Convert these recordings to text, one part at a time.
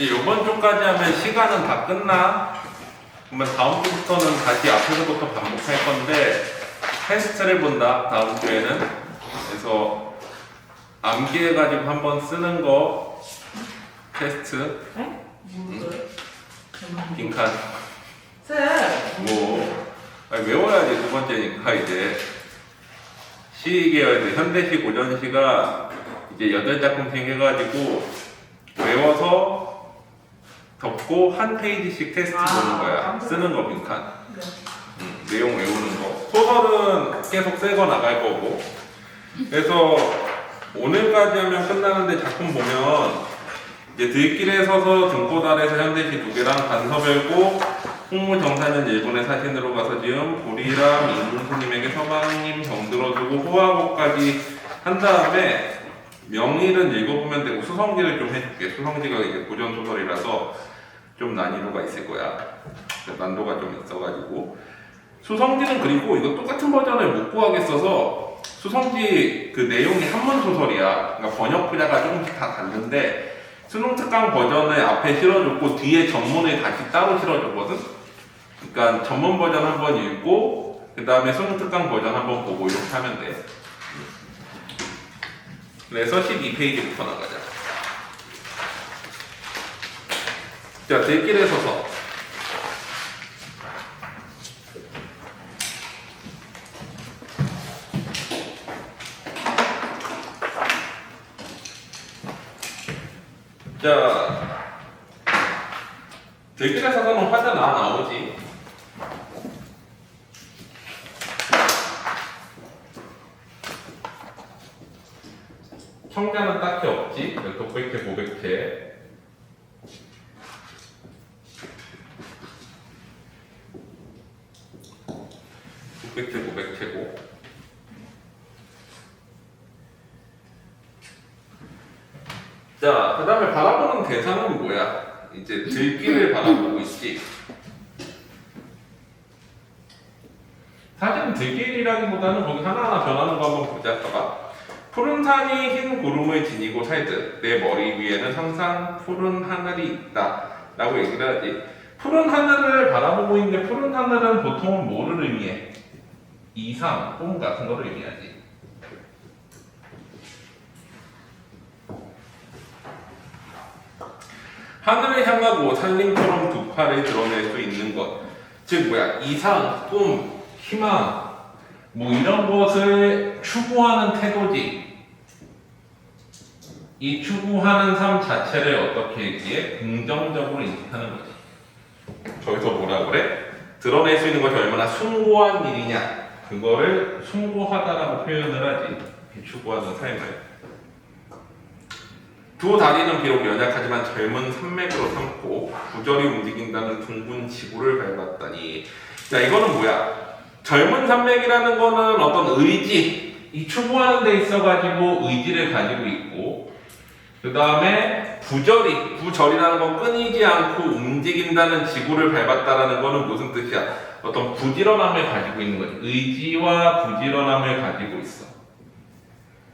이제 요번 주까지 하면 시간은 다 끝나. 그러면 다음 주부터는 다시 앞에서부터 반복할 건데 테스트를 본다. 다음 주에는. 그래서 암기해가지고 한번 쓰는 거 테스트. 에? 뭔데? 빈칸. 쌤! 뭐 아니, 외워야지. 두 번째니까 이제 시계열대 현대시 고전시가 이제 8작품씩 해가지고 외워서 덮고 한 페이지씩 테스트 보는 거야. 쓰는 거 빈칸. 네. 내용 외우는 거. 소설은 계속 새거 나갈 거고. 그래서 오늘까지 하면 끝나는데 작품 보면 이제 들길에 서서 등꽃 아래서 현대시 2개랑 간서별고 홍무정사는 일본의 사신으로 가서 지은 보리람 이문수님에게 서방님 병들어주고 호화곡까지 한 다음에 명일은 읽어보면 되고 수성지를 좀 해줄게. 수성지가 이제 고전 소설이라서 좀 난이도가 있을 거야. 난도가 좀 있어가지고 수성지는 그리고 이거 똑같은 버전을 못 구하겠어서 수성지 그 내용이 한문 소설이야. 그러니까 번역 분야가 조금씩 다 다른데 수능 특강 버전을 앞에 실어줬고 뒤에 전문을 다시 따로 실어줬거든. 그러니까 전문 버전 한번 읽고 그 다음에 수능 특강 버전 한번 보고 이렇게 하면 돼. 그래서 12페이지부터 나가자. 자, 들길에 서서 자, 들길에 서서는 화자 나오지. 청자는 딱히 없지. 독백체, 고백체. 독백체, 고백체고. 자, 그 다음에 바라보는 대상은 뭐야? 이제 들길을 바라보고 있지. 사실은 들길이라기보다는 거기 하나하나 변하는 거 한번 보자. 봐봐. 푸른 산이 흰 구름을 지니고 살듯 내 머리 위에는 항상 푸른 하늘이 있다 라고 얘기를 하지. 푸른 하늘을 바라보고 있는데 푸른 하늘은 보통 뭐를 의미해? 이상, 꿈 같은 거를 의미하지. 하늘을 향하고 산림처럼 두 팔을 드러낼 수 있는 것. 즉 뭐야? 이상, 꿈, 희망 뭐 이런 것을 추구하는 태도지. 이 추구하는 삶 자체를 어떻게 얘기해? 긍정적으로 인식하는 거지. 저기서 뭐라 그래? 드러낼 수 있는 것이 얼마나 숭고한 일이냐. 그거를 숭고하다라고 표현을 하지. 추구하는 삶을. 두 다리는 비록 연약하지만 젊은 산맥으로 삼고 부절히 움직인다는 둥근 지구를 밟았다니. 자, 이거는 뭐야? 젊은 산맥이라는 거는 어떤 의지, 이 추구하는 데 있어가지고 의지를 가지고 있고, 그 다음에 부절이라는 건 끊이지 않고 움직인다는 지구를 밟았다라는 거는 무슨 뜻이야? 어떤 부지런함을 가지고 있는 거지. 의지와 부지런함을 가지고 있어.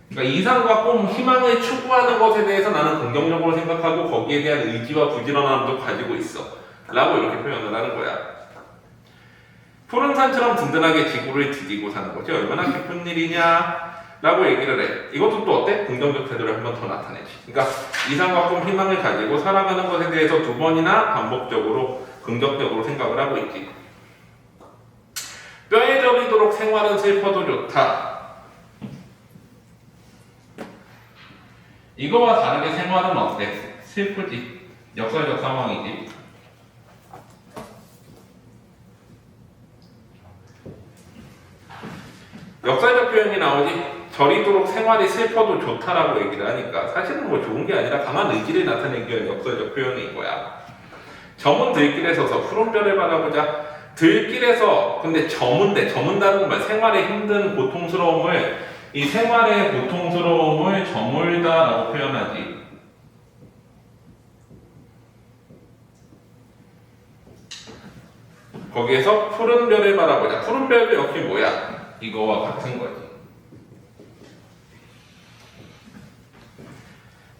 그러니까 이상과 꿈, 희망을 추구하는 것에 대해서 나는 긍정적으로 생각하고 거기에 대한 의지와 부지런함도 가지고 있어. 라고 이렇게 표현을 하는 거야. 푸른 산처럼 든든하게 지구를 디디고 사는 거지. 얼마나 기쁜 일이냐 라고 얘기를 해. 이것도 또 어때? 긍정적 태도를 한 번 더 나타내지. 그러니까 이상과 꿈, 희망을 가지고 살아가는 것에 대해서 2번이나 반복적으로 긍정적으로 생각을 하고 있지. 뼈에 저리도록 생활은 슬퍼도 좋다. 이거와 다르게 생활은 어때? 슬프지. 역사적 상황이지. 역사적 표현이 나오지. 저리도록 생활이 슬퍼도 좋다라고 얘기를 하니까 사실은 뭐 좋은 게 아니라 강한 의지를 나타내기 위한 역사적 표현인 거야. 점은 들길에 서서 푸른별을 바라보자. 들길에서 근데 저문다는 건 뭐야? 생활의 힘든 고통스러움을 이 생활의 고통스러움을 저물다라고 표현하지. 거기에서 푸른 별을 바라보자. 푸른 별도 역시 뭐야? 이거와 같은 거지.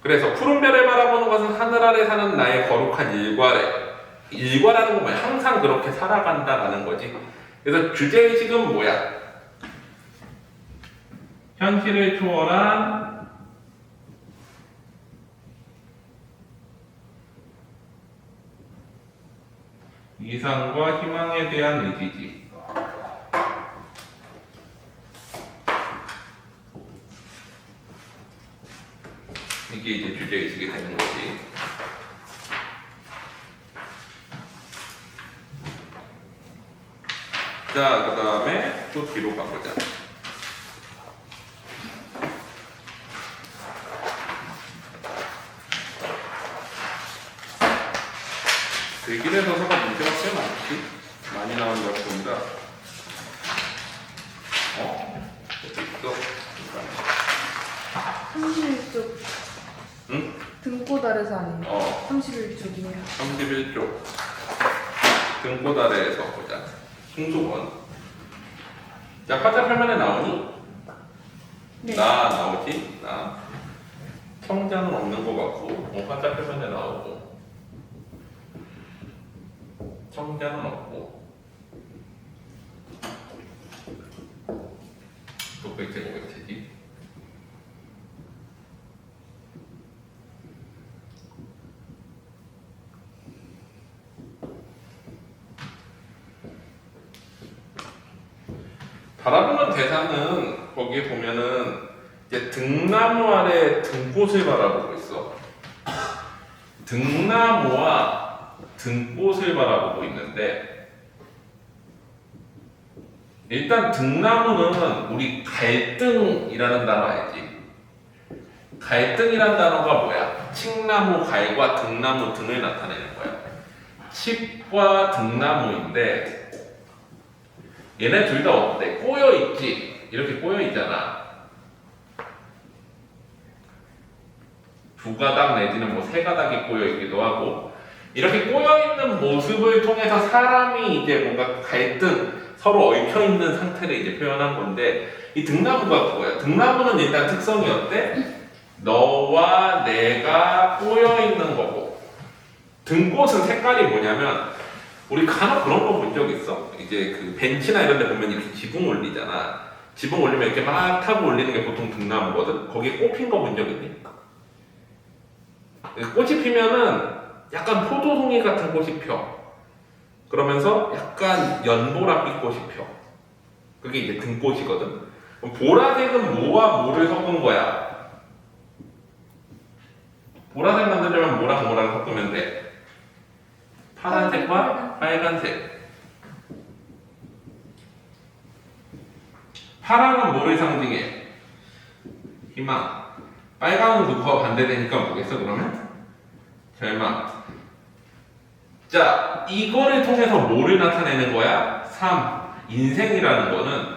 그래서 푸른 별을 바라보는 것은 하늘 아래 사는 나의 거룩한 일과래. 일과라는 건 뭐야? 항상 그렇게 살아간다라는 거지. 그래서 주제의식은 뭐야? 현실을 초월한 이상과 희망에 대한 의지지. 이게 이제 주제의식이 되는 거지. 자, 그 다음에 또 뒤로 가보자. 대길의 서사가 문제가 꽤 많지? 많이 나온 작품이다. 어디 있어? 31쪽 응? 등꽃 아래서 아니에요. 31쪽이에요. 31쪽. 등꽃 아래에서 보자. 승수건. 자, 화자 표면에 나오니? 네. 나 나오지? 나. 청자는 없는 것 같고, 화자 표면에 나오고. 청자는 없고. 독백제 고백체지. 바라보는 대상은 거기에 보면은 이제 등나무 아래 등꽃을 바라보고 있어. 등나무와 등꽃을 바라보고 있는데 일단 등나무는 우리 갈등이라는 단어 알지? 갈등이라는 단어가 뭐야? 칡나무 갈과 등나무 등을 나타내는 거야. 칡과 등나무인데 얘네 둘 다 어때? 꼬여있지? 이렇게 꼬여있잖아. 두 가닥 내지는 뭐 세 가닥이 꼬여있기도 하고 이렇게 꼬여있는 모습을 통해서 사람이 이제 뭔가 갈등, 서로 얽혀있는 상태를 이제 표현한 건데 이 등나무가 그거야. 등나무는 일단 특성이 어때? 너와 내가 꼬여있는 거고 등꽃은 색깔이 뭐냐면 우리 간혹 그런 거 본 적 있어? 이제 그 벤치나 이런 데 보면 이렇게 지붕 올리잖아. 지붕 올리면 이렇게 막 타고 올리는 게 보통 등나무거든? 거기에 꽃 핀 거 본 적 있니? 꽃이 피면은 약간 포도송이 같은 꽃이 펴. 그러면서 약간 연보라빛 꽃이 펴. 그게 이제 등꽃이거든? 그럼 보라색은 뭐와 뭐를 섞은 거야? 보라색 만들려면 뭐랑 뭐랑 섞으면 돼? 파란색과 빨간색. 파랑은 뭐를 상징해? 희망. 빨강은 누구와 반대되니까 뭐겠어 그러면? 절망. 자, 이거를 통해서 뭐를 나타내는 거야? 삶, 인생이라는 거는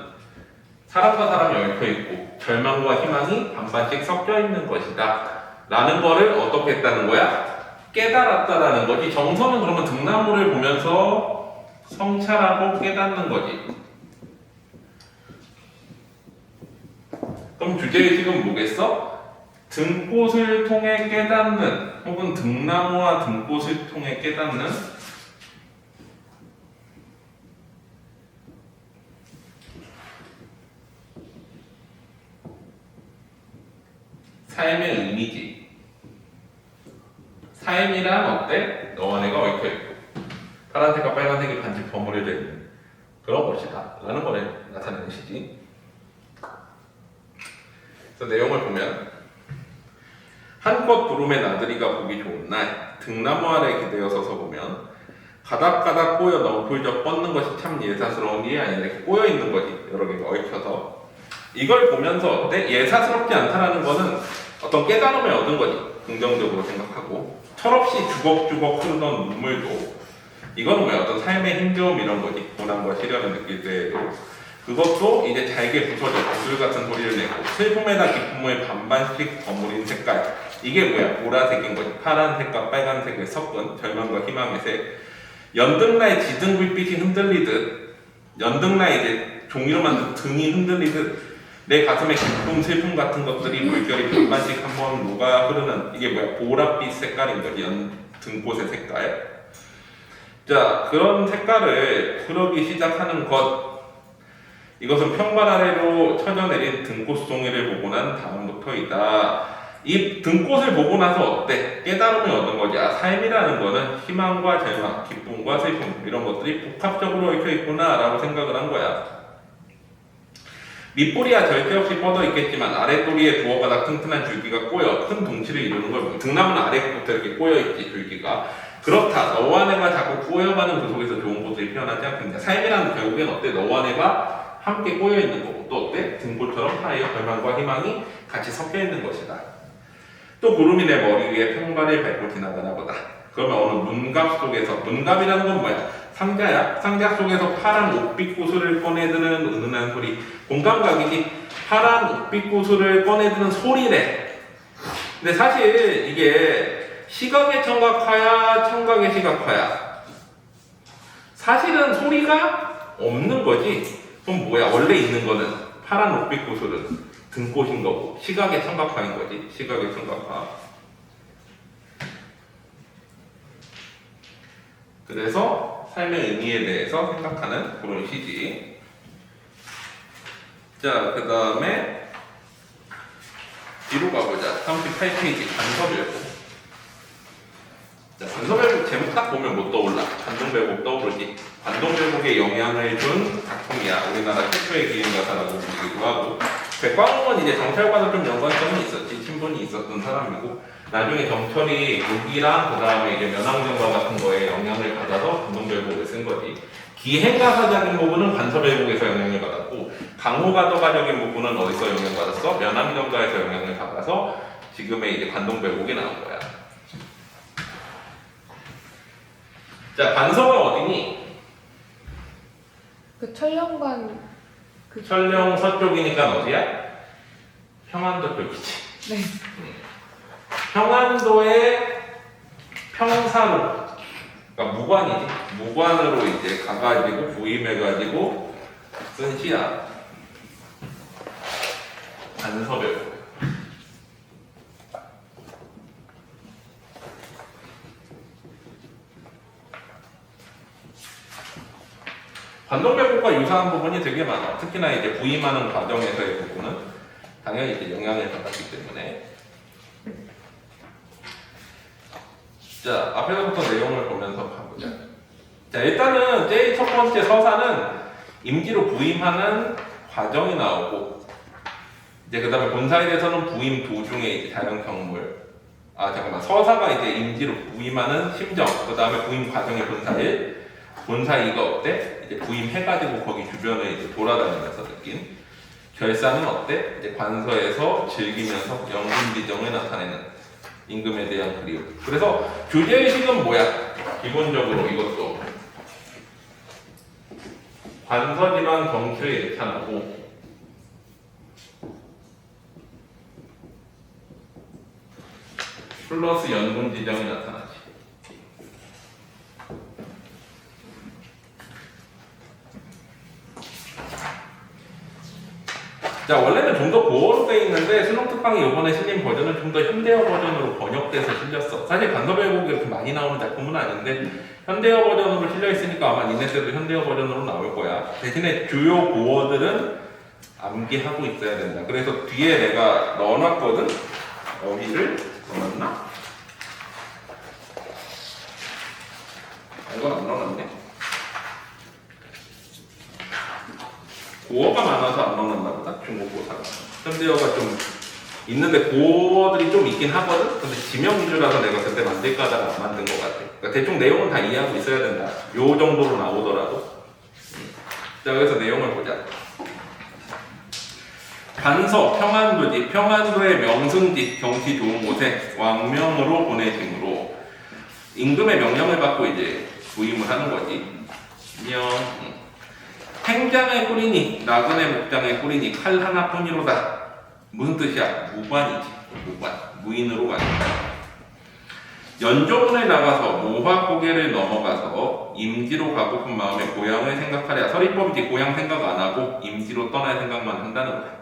사람과 사람이 얽혀있고 절망과 희망이 반반씩 섞여있는 것이다 라는 거를 어떻게 했다는 거야? 깨달았다라는 거지. 정서는 그러면 등나무를 보면서 성찰하고 깨닫는 거지. 그럼 주제의식은 뭐겠어? 등꽃을 통해 깨닫는 혹은 등나무와 등꽃을 통해 깨닫는 삶의 의미지. 삶이란 어때? 너와 내가 얽혀있고 파란색과 빨간색이 반씩 버무려져 있는 그런 것이다 라는 거를 나타내는 시지. 그래서 내용을 보면 한껏 구름에 나들이가 보기 좋은 날 등나무 아래 기대어 서서 보면 가닥가닥 꼬여 넝쿨져 뻗는 것이 참 예사스러운 일이 아닌데 이렇게 꼬여 있는 거지. 여러 개가 얽혀서 이걸 보면서 어때? 예사스럽지 않다라는 거는 어떤 깨달음을 얻은 거지. 긍정적으로 생각하고 철없이 주걱주걱 흐르던 눈물도 이거는 뭐야? 어떤 삶의 힘겨움 이런 거지. 고난과 시련을 느낄 때에도 그것도 이제 잘게 부서져 구슬 같은 소리를 내고 슬픔에다 기쁨을 반반씩 버무린 색깔 이게 뭐야? 보라색인 거지. 파란색과 빨간색을 섞은 절망과 희망의 색. 연등라의 지등 불빛이 흔들리듯 연등라의 이제 종이로 만든 등이 흔들리듯 내 가슴에 기쁨, 슬픔 같은 것들이 물결이 반반씩 한번 녹아 흐르는 이게 뭐야? 보랏빛 색깔인 거지. 등꽃의 색깔. 자, 그런 색깔을 흐르기 시작하는 것. 이것은 평발 아래로 쳐져내린 등꽃송이를 보고 난 다음부터이다. 이 등꽃을 보고 나서 어때? 깨달음을 얻은 거지. 아, 삶이라는 거는 희망과 절망, 기쁨과 슬픔 이런 것들이 복합적으로 얽혀 있구나 라고 생각을 한 거야. 밑뿌리야 절대 없이 뻗어 있겠지만 아랫도리에 두어 가닥 튼튼한 줄기가 꼬여 큰 덩치를 이루는 걸 보면 등나무는 아래부터 이렇게 꼬여있지 줄기가. 그렇다. 너와 내가 자꾸 꼬여가는 그 속에서 좋은 것들이 피어나지 않겠냐. 삶이라는 결국엔 어때? 너와 내가 함께 꼬여있는 거고 또 어때? 등꽃처럼 하여 절망과 희망이 같이 섞여 있는 것이다. 또 구름이 내 머리 위에 평발을 밟고 지나가나 보다. 그러면 어느 문갑 속에서, 문갑이라는 건 뭐야? 상자야. 상자 속에서 파란 옥빛 구슬을 꺼내드는 은은한 소리. 공감각이지. 파란 옥빛 구슬을 꺼내드는 소리래. 근데 사실 이게 시각의 청각화야, 청각의 시각화야. 사실은 소리가 없는 거지. 그럼 뭐야? 원래 있는 거는 파란 옥빛 구슬은 등꽃인 거고 시각의 청각화인 거지. 시각의 청각화. 그래서 삶의 의미에 대해서 생각하는 그런 시지. 자, 그 다음에 뒤로 가보자. 38페이지 관서별곡. 자, 관서별곡 제목 딱 보면 못 떠올라. 관동별곡 떠오르지. 관동별곡에 영향을 준 작품이야. 우리나라 최초의 기행가사라고 부르기도 하고. 백광옥은 이제 정철과도 좀 연관성이 있었지. 친분이 있었던 사람이고, 나중에 정철이 무기랑 그 다음에 이제 면왕정과 같은 거에 영향을 받아서 관동별곡을 쓴 거지. 기행가사적인 부분은 관서별곡에서 영향을 받았고, 강호가도가적인 부분은 어디서 영향을 받았어? 면왕정가에서 영향을 받아서 지금의 이제 관동별곡이 나온 거야. 자, 관서가 어디니? 그 철령관 철령 서쪽이니까 어디야? 평안도 쪽이지. 네. 평안도의 평사로, 그러니까 무관이지. 무관으로 이제 가가지고 부임해가지고 쓴 시야. 관서별. 관동별곡과 유사한 부분이 되게 많아. 특히나 이제 부임하는 과정에서의 부분은 당연히 이제 영향을 받았기 때문에. 자, 앞에서부터 내용을 보면서 가보자. 자, 일단은 제일 첫 번째 서사는 임기로 부임하는 과정이 나오고, 이제 그 다음에 본사에 대해서는 부임 도중에 이제 다른 경물. 서사가 이제 임기로 부임하는 심정, 그 다음에 부임 과정의 본사일. 본사이가 어때? 이제 부임해가지고 거기 주변을 이제 돌아다니면서 느낀. 결사는 어때? 이제 관서에서 즐기면서 영분비정을 나타내는 임금에 대한 그리움. 그래서 주제의식은 뭐야? 기본적으로 이것도 관서지방 정치를 예찬하고 플러스 연분지정이 나타나지. 자, 원래는 좀 더 고어로 되어 있는데 수능특강이 이번에 실린 버전은 좀 더 현대어 버전으로 번역돼서 실렸어. 사실 관서별곡이 이렇게 많이 나오는 작품은 아닌데 현대어 버전으로 실려 있으니까 아마 니네 때도 현대어 버전으로 나올 거야. 대신에 주요 고어들은 암기하고 있어야 된다. 그래서 뒤에 내가 넣어놨거든. 여기를 넣어놨나? 이건 안 넣어놨네. 고어가 많아서 안 넣어놨나 보다. 중국고사가. 현대어가 좀 있는데 고어들이 좀 있긴 하거든. 근데 지명 위주라서 내가 그때 만들까 하다가 안 만든 것 같아. 그러니까 대충 내용은 다 이해하고 있어야 된다. 요 정도로 나오더라도. 자, 그래서 내용을 보자. 관서, 평안도지. 평안도의 명승지, 경치 좋은 곳에 왕명으로 보내심으로 임금의 명령을 받고 이제 부임을 하는 거지. 행장의 꿀이니 나그네 목장의 꿀이니 칼 하나뿐이로다. 무슨 뜻이야? 무관이지. 무관. 무인으로 가는 거야. 연조문을 나가서 모화고개를 넘어가서 임지로 가고픈 마음에 고향을 생각하랴. 서리법이지. 고향 생각 안 하고 임지로 떠날 생각만 한다는 거야.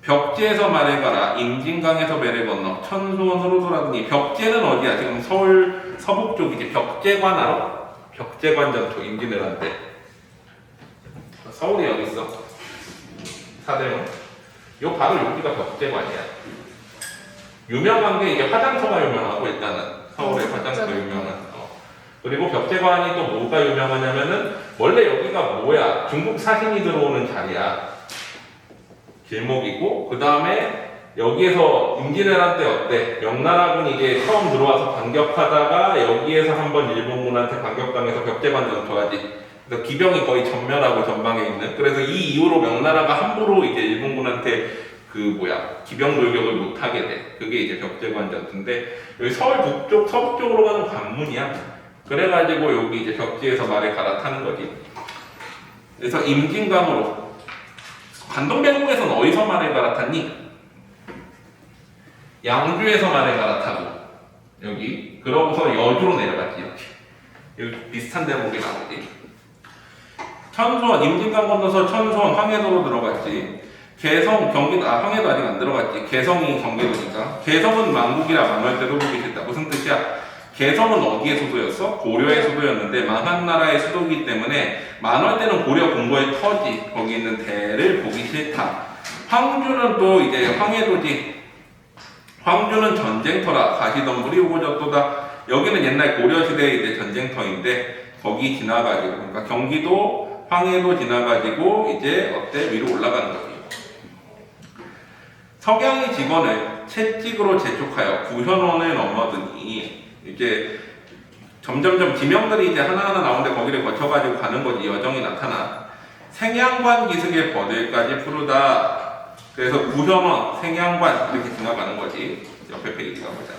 벽지에서 말을 가라, 임진강에서 배를 건너, 천수원 서로도라더니. 벽제는 어디야? 지금 서울 서북 쪽이지. 벽제관 알아? 벽제관 전투 임진왜란 때. 서울이 여기 있어. 사대문. 요 바로 여기가 벽제관이야. 유명한 게 이게 화장터가 유명하고 일단은 서울의 화장터 유명한. 그리고 벽제관이 또 뭐가 유명하냐면은 원래 여기가 뭐야? 중국 사신이 들어오는 자리야. 길목이고 그 다음에 여기에서 임진왜란 때 어때? 명나라군이 이제 처음 들어와서 반격하다가 여기에서 한번 일본군한테 반격당해서 벽제관 전투하지. 그래서 기병이 거의 전멸하고 전방에 있는. 그래서 이 이후로 명나라가 함부로 이제 일본군한테 기병 돌격을 못하게 돼. 그게 이제 벽제관 전투인데 여기 서울 북쪽 서북 쪽으로 가는 관문이야. 그래가지고 여기 이제 벽지에서 말을 갈아타는 거지. 그래서 임진강으로. 관동배국에서는 어디서 말을 갈아탔니? 양주에서 말을 갈아타고 여기. 그러고서 여주로 내려갔지. 여기 비슷한 대목이 나오지. 천수원, 임진강 건너서 천수원, 황해도로 들어갔지. 개성, 경기도, 황해도 아직 안 들어갔지. 개성이 경기도니까. 개성은 만국이라 만월 때 소속이 됐다. 무슨 뜻이야? 개성은 어디의 수도였어? 고려의 수도였는데 망한나라의 수도이기 때문에 만월 때는 고려 궁궐 터지. 거기 있는 대를 보기 싫다. 황주는 또 이제 황해도지. 황주는 전쟁터라. 가시덤불이 오고졌도다. 여기는 옛날 고려시대의 이제 전쟁터인데 거기 지나가지고, 그러니까 경기도 황해도 지나가지고 이제 어때? 위로 올라가는 거지. 석양이 직원을 채찍으로 재촉하여 구현원을 넘어드니. 이제 점점점 지명들이 이제 하나하나 나오는데 거기를 거쳐가지고 가는 거지. 여정이 나타나. 생양관 기슭의 버들까지 푸르다. 그래서 구현원, 생양관 이렇게 지나가는 거지. 옆에 페이지 가보자.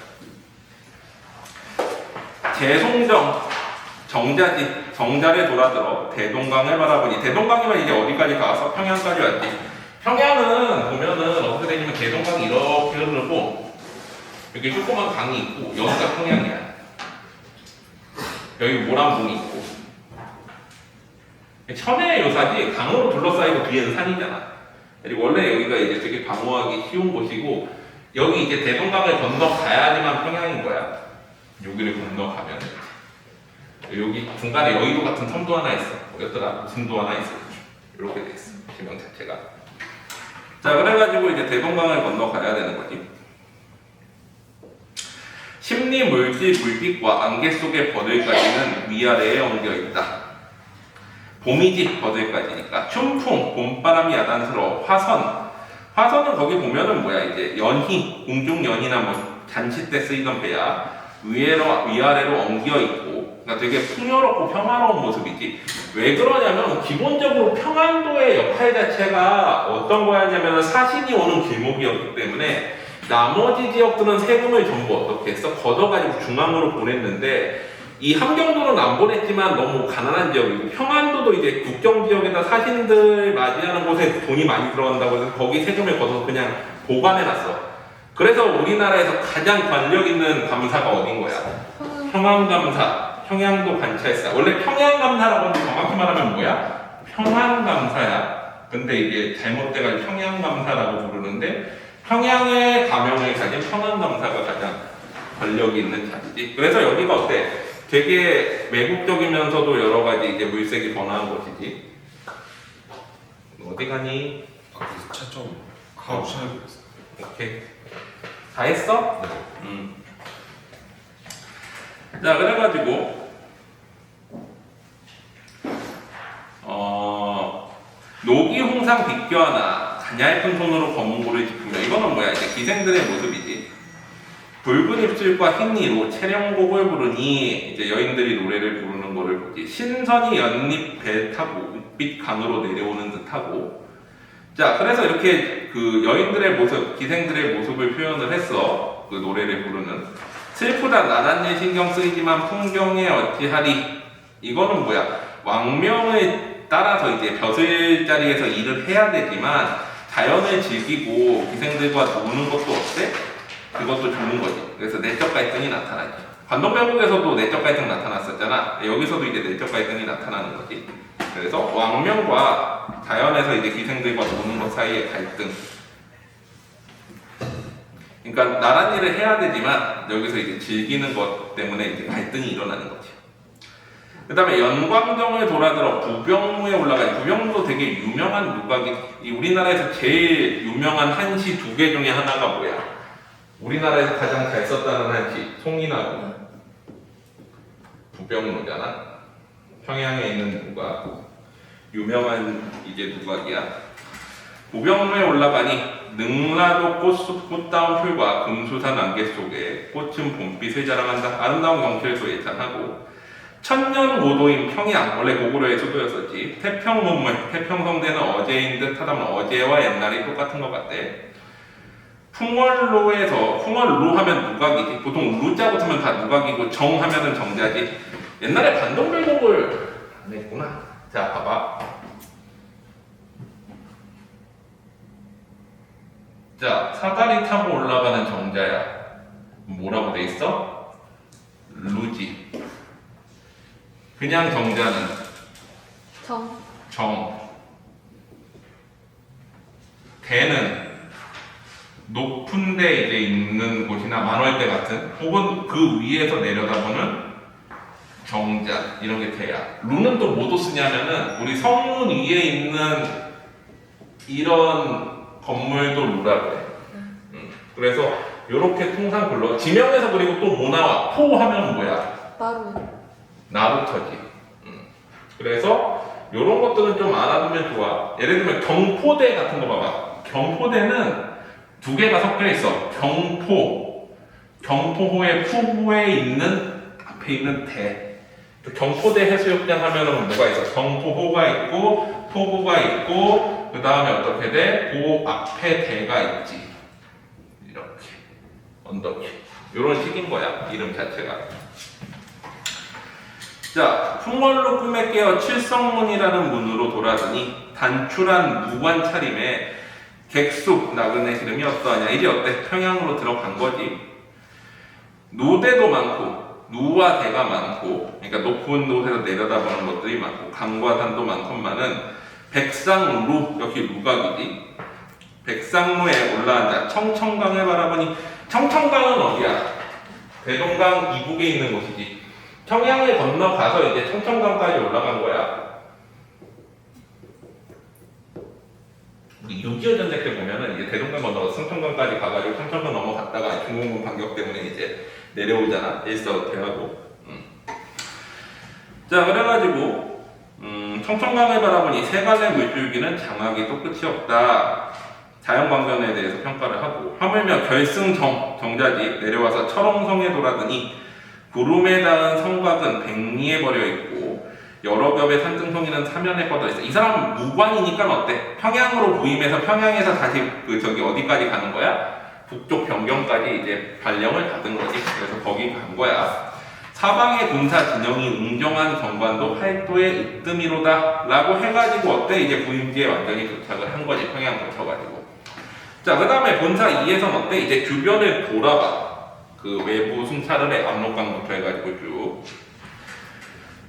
재송정, 정자지. 정자를 돌아들어 대동강을 바라보니. 대동강이면 이제 어디까지 가서 평양까지 왔지. 평양은 보면은 어떻게 되냐면 대동강이 이렇게 흐르고 여기 조그만 강이 있고 여기가 평양이야. 여기 모란봉이 있고. 천혜의 요사지. 강으로 둘러싸이고 뒤에는 산이잖아. 그리고 원래 여기가 이제 되게 방어하기 쉬운 곳이고 여기 이제 대동강을 건너가야지만 평양인 거야. 여기를 건너가면 여기 중간에 여의도 같은 섬도 하나 있어. 뭐였더라? 무슨 도 하나 있어. 이렇게 돼 있어. 지명 자체가. 자, 그래가지고 이제 대동강을 건너가야 되는 거지. 심리 물질 불빛과 안개 속의 버들까지는 위아래에 엉겨 있다. 봄이지 버들까지니까. 춘풍, 봄바람이 야단스러워. 화선. 화선은 거기 보면은 뭐야 이제 연희, 공중연희나 뭐 잔치 때 쓰이던 배야. 위아래로 엉겨 있고. 그러니까 되게 풍요롭고 평화로운 모습이지. 왜 그러냐면 기본적으로 평안도의 역할 자체가 어떤 거였냐면 사신이 오는 길목이었기 때문에 나머지 지역들은 세금을 전부 어떻게 했어? 걷어가지고 중앙으로 보냈는데 이 함경도는 안 보냈지만 너무 가난한 지역이고 평안도도 이제 국경 지역에다 사신들 맞이하는 곳에 돈이 많이 들어간다고 해서 거기 세금을 걷어서 그냥 보관해놨어. 그래서 우리나라에서 가장 권력 있는 감사가 어딘 거야? 평안감사. 평양도 관찰사. 원래 평양감사라고 하는데 정확히 말하면 뭐야? 평안감사야. 근데 이게 잘못돼가지고 평양감사라고 부르는데 평양의 가명을 가진 평안감사가 가장 권력이 있는 자리지. 그래서 여기가 어때? 되게 매국적이면서도 여러 가지 이제 물색이 번화한 곳이지. 어디 가니? 그래서 차점 하고 찾아보겠어. 오케이. 다 했어? 네. 자, 그래가지고 녹이 홍상 비껴하나 가냘픈 손으로 검은고를 짚으며. 이거는 뭐야? 이제 기생들의 모습이지. 붉은 입술과 흰 이로 채령곡을 부르니 이제 여인들이 노래를 부르는 거를 보지. 신선이 연잎 배 타고 욱빛 강으로 내려오는 듯하고. 자, 그래서 이렇게 그 여인들의 모습, 기생들의 모습을 표현을 했어. 그 노래를 부르는. 슬프다 나난 일 신경 쓰이지만 풍경에 어찌하리. 이거는 뭐야? 왕명을 따라서 이제 벼슬 자리에서 일을 해야 되지만 자연을 즐기고 기생들과 노는 것도 어때? 그것도 좋은 거지. 그래서 내적 갈등이 나타나지. 관동배국에서도 내적 갈등 나타났었잖아. 여기서도 이제 내적 갈등이 나타나는 거지. 그래서 왕명과 자연에서 이제 기생들과 노는 것 사이의 갈등. 그러니까 나란 일을 해야 되지만 여기서 이제 즐기는 것 때문에 이제 갈등이 일어나는 거지. 그 다음에 연광정을 돌아들어 부병루에 올라가니, 부병루도 되게 유명한 누각이, 우리나라에서 제일 유명한 한시 두 개 중에 하나가 뭐야? 우리나라에서 가장 잘 썼다는 한시 송인하고 부병루잖아. 평양에 있는 누각, 유명한 이제 누각이야. 부병루에 올라가니 능라도 꽃숲 꽃다운 풀과 금수산 안개 속에 꽃은 봄빛을 자랑한다. 아름다운 경치를 예찬하고, 천년고도인 평양, 원래 고구려의 수도였었지. 태평문물, 태평성대는 어제인 듯 하다면 어제와 옛날이 똑같은 것 같대. 풍월로에서, 풍월로 하면 누각이지. 보통 루자 붙으면 다 누각이고 정 하면은 정자지. 옛날에 반동별곡을 안 했구나. 자, 봐봐. 자, 사다리 타고 올라가는 정자야. 뭐라고 돼 있어? 루지. 그냥 정자는 정. 대는 높은 데 이제 있는 곳이나 만월대 같은, 혹은 그 위에서 내려다보는 정자, 이런 게 대야. 루는 또 뭐도 쓰냐면은 우리 성문 위에 있는 이런 건물도 루라고 해. 그래서 이렇게 통상 불러. 지명에서 그리고 또 뭐 나와? 포 하면 뭐야? 나루터지. 그래서 이런 것들은 좀 알아두면 좋아. 예를 들면 경포대 같은 거 봐봐. 경포대는 두 개가 섞여 있어. 경포호의 푸부에 있는 앞에 있는 대. 경포대 해수욕장 하면은 뭐가 있어? 경포호가 있고 포구가 있고 그 다음에 어떻게 돼? 그 앞에 대가 있지. 이렇게 언덕이. 이런 식인 거야. 이름 자체가. 자, 풍월로 꿈에 깨어 칠성문이라는 문으로 돌아더니 단출한 무관 차림에 객숙 나그네 이름이 어떠하냐. 이제 어때? 평양으로 들어간 거지. 노대도 많고 누와 대가 많고, 그러니까 높은 곳에서 내려다보는 것들이 많고 강과 산도 많건만은 백상루, 여기 루각이지. 백상루에 올라앉아 청천강을 바라보니, 청천강은 어디야? 대동강 이북에 있는 곳이지. 평양을 건너가서 이제 청천강까지 올라간 거야. 우리 6.25 전쟁 때 보면은 이제 대동강 건너가서 청천강까지 가가지고 청천강 넘어갔다가 중공군 반격 때문에 이제 내려오잖아. 일사후퇴하고. 자, 그래가지고 청천강을 바라보니 세 갈래 물줄기는 장하기도 끝이 없다. 자연광변에 대해서 평가를 하고, 하물며 결승정자지 내려와서 철옹성에 돌아드니 구름에 닿은 성곽은 백리에 버려 있고 여러 겹의 산등성이는 사면에 뻗어 있어. 이 사람은 무관이니까 어때? 평양으로 부임해서 평양에서 다시 저기 어디까지 가는 거야? 북쪽 변경까지 이제 발령을 받은 거지. 그래서 거기 간 거야. 사방의 군사 진영이 웅정한 경관도 팔도의 으뜸이로다 라고 해가지고 어때? 이제 부임지에 완전히 도착을 한 거지. 평양 거쳐가지고. 자, 그 다음에 본사 2에서는 어때? 이제 주변을 돌아봐. 그 외부 순찰을 해. 압록강부터 해가지고 쭉.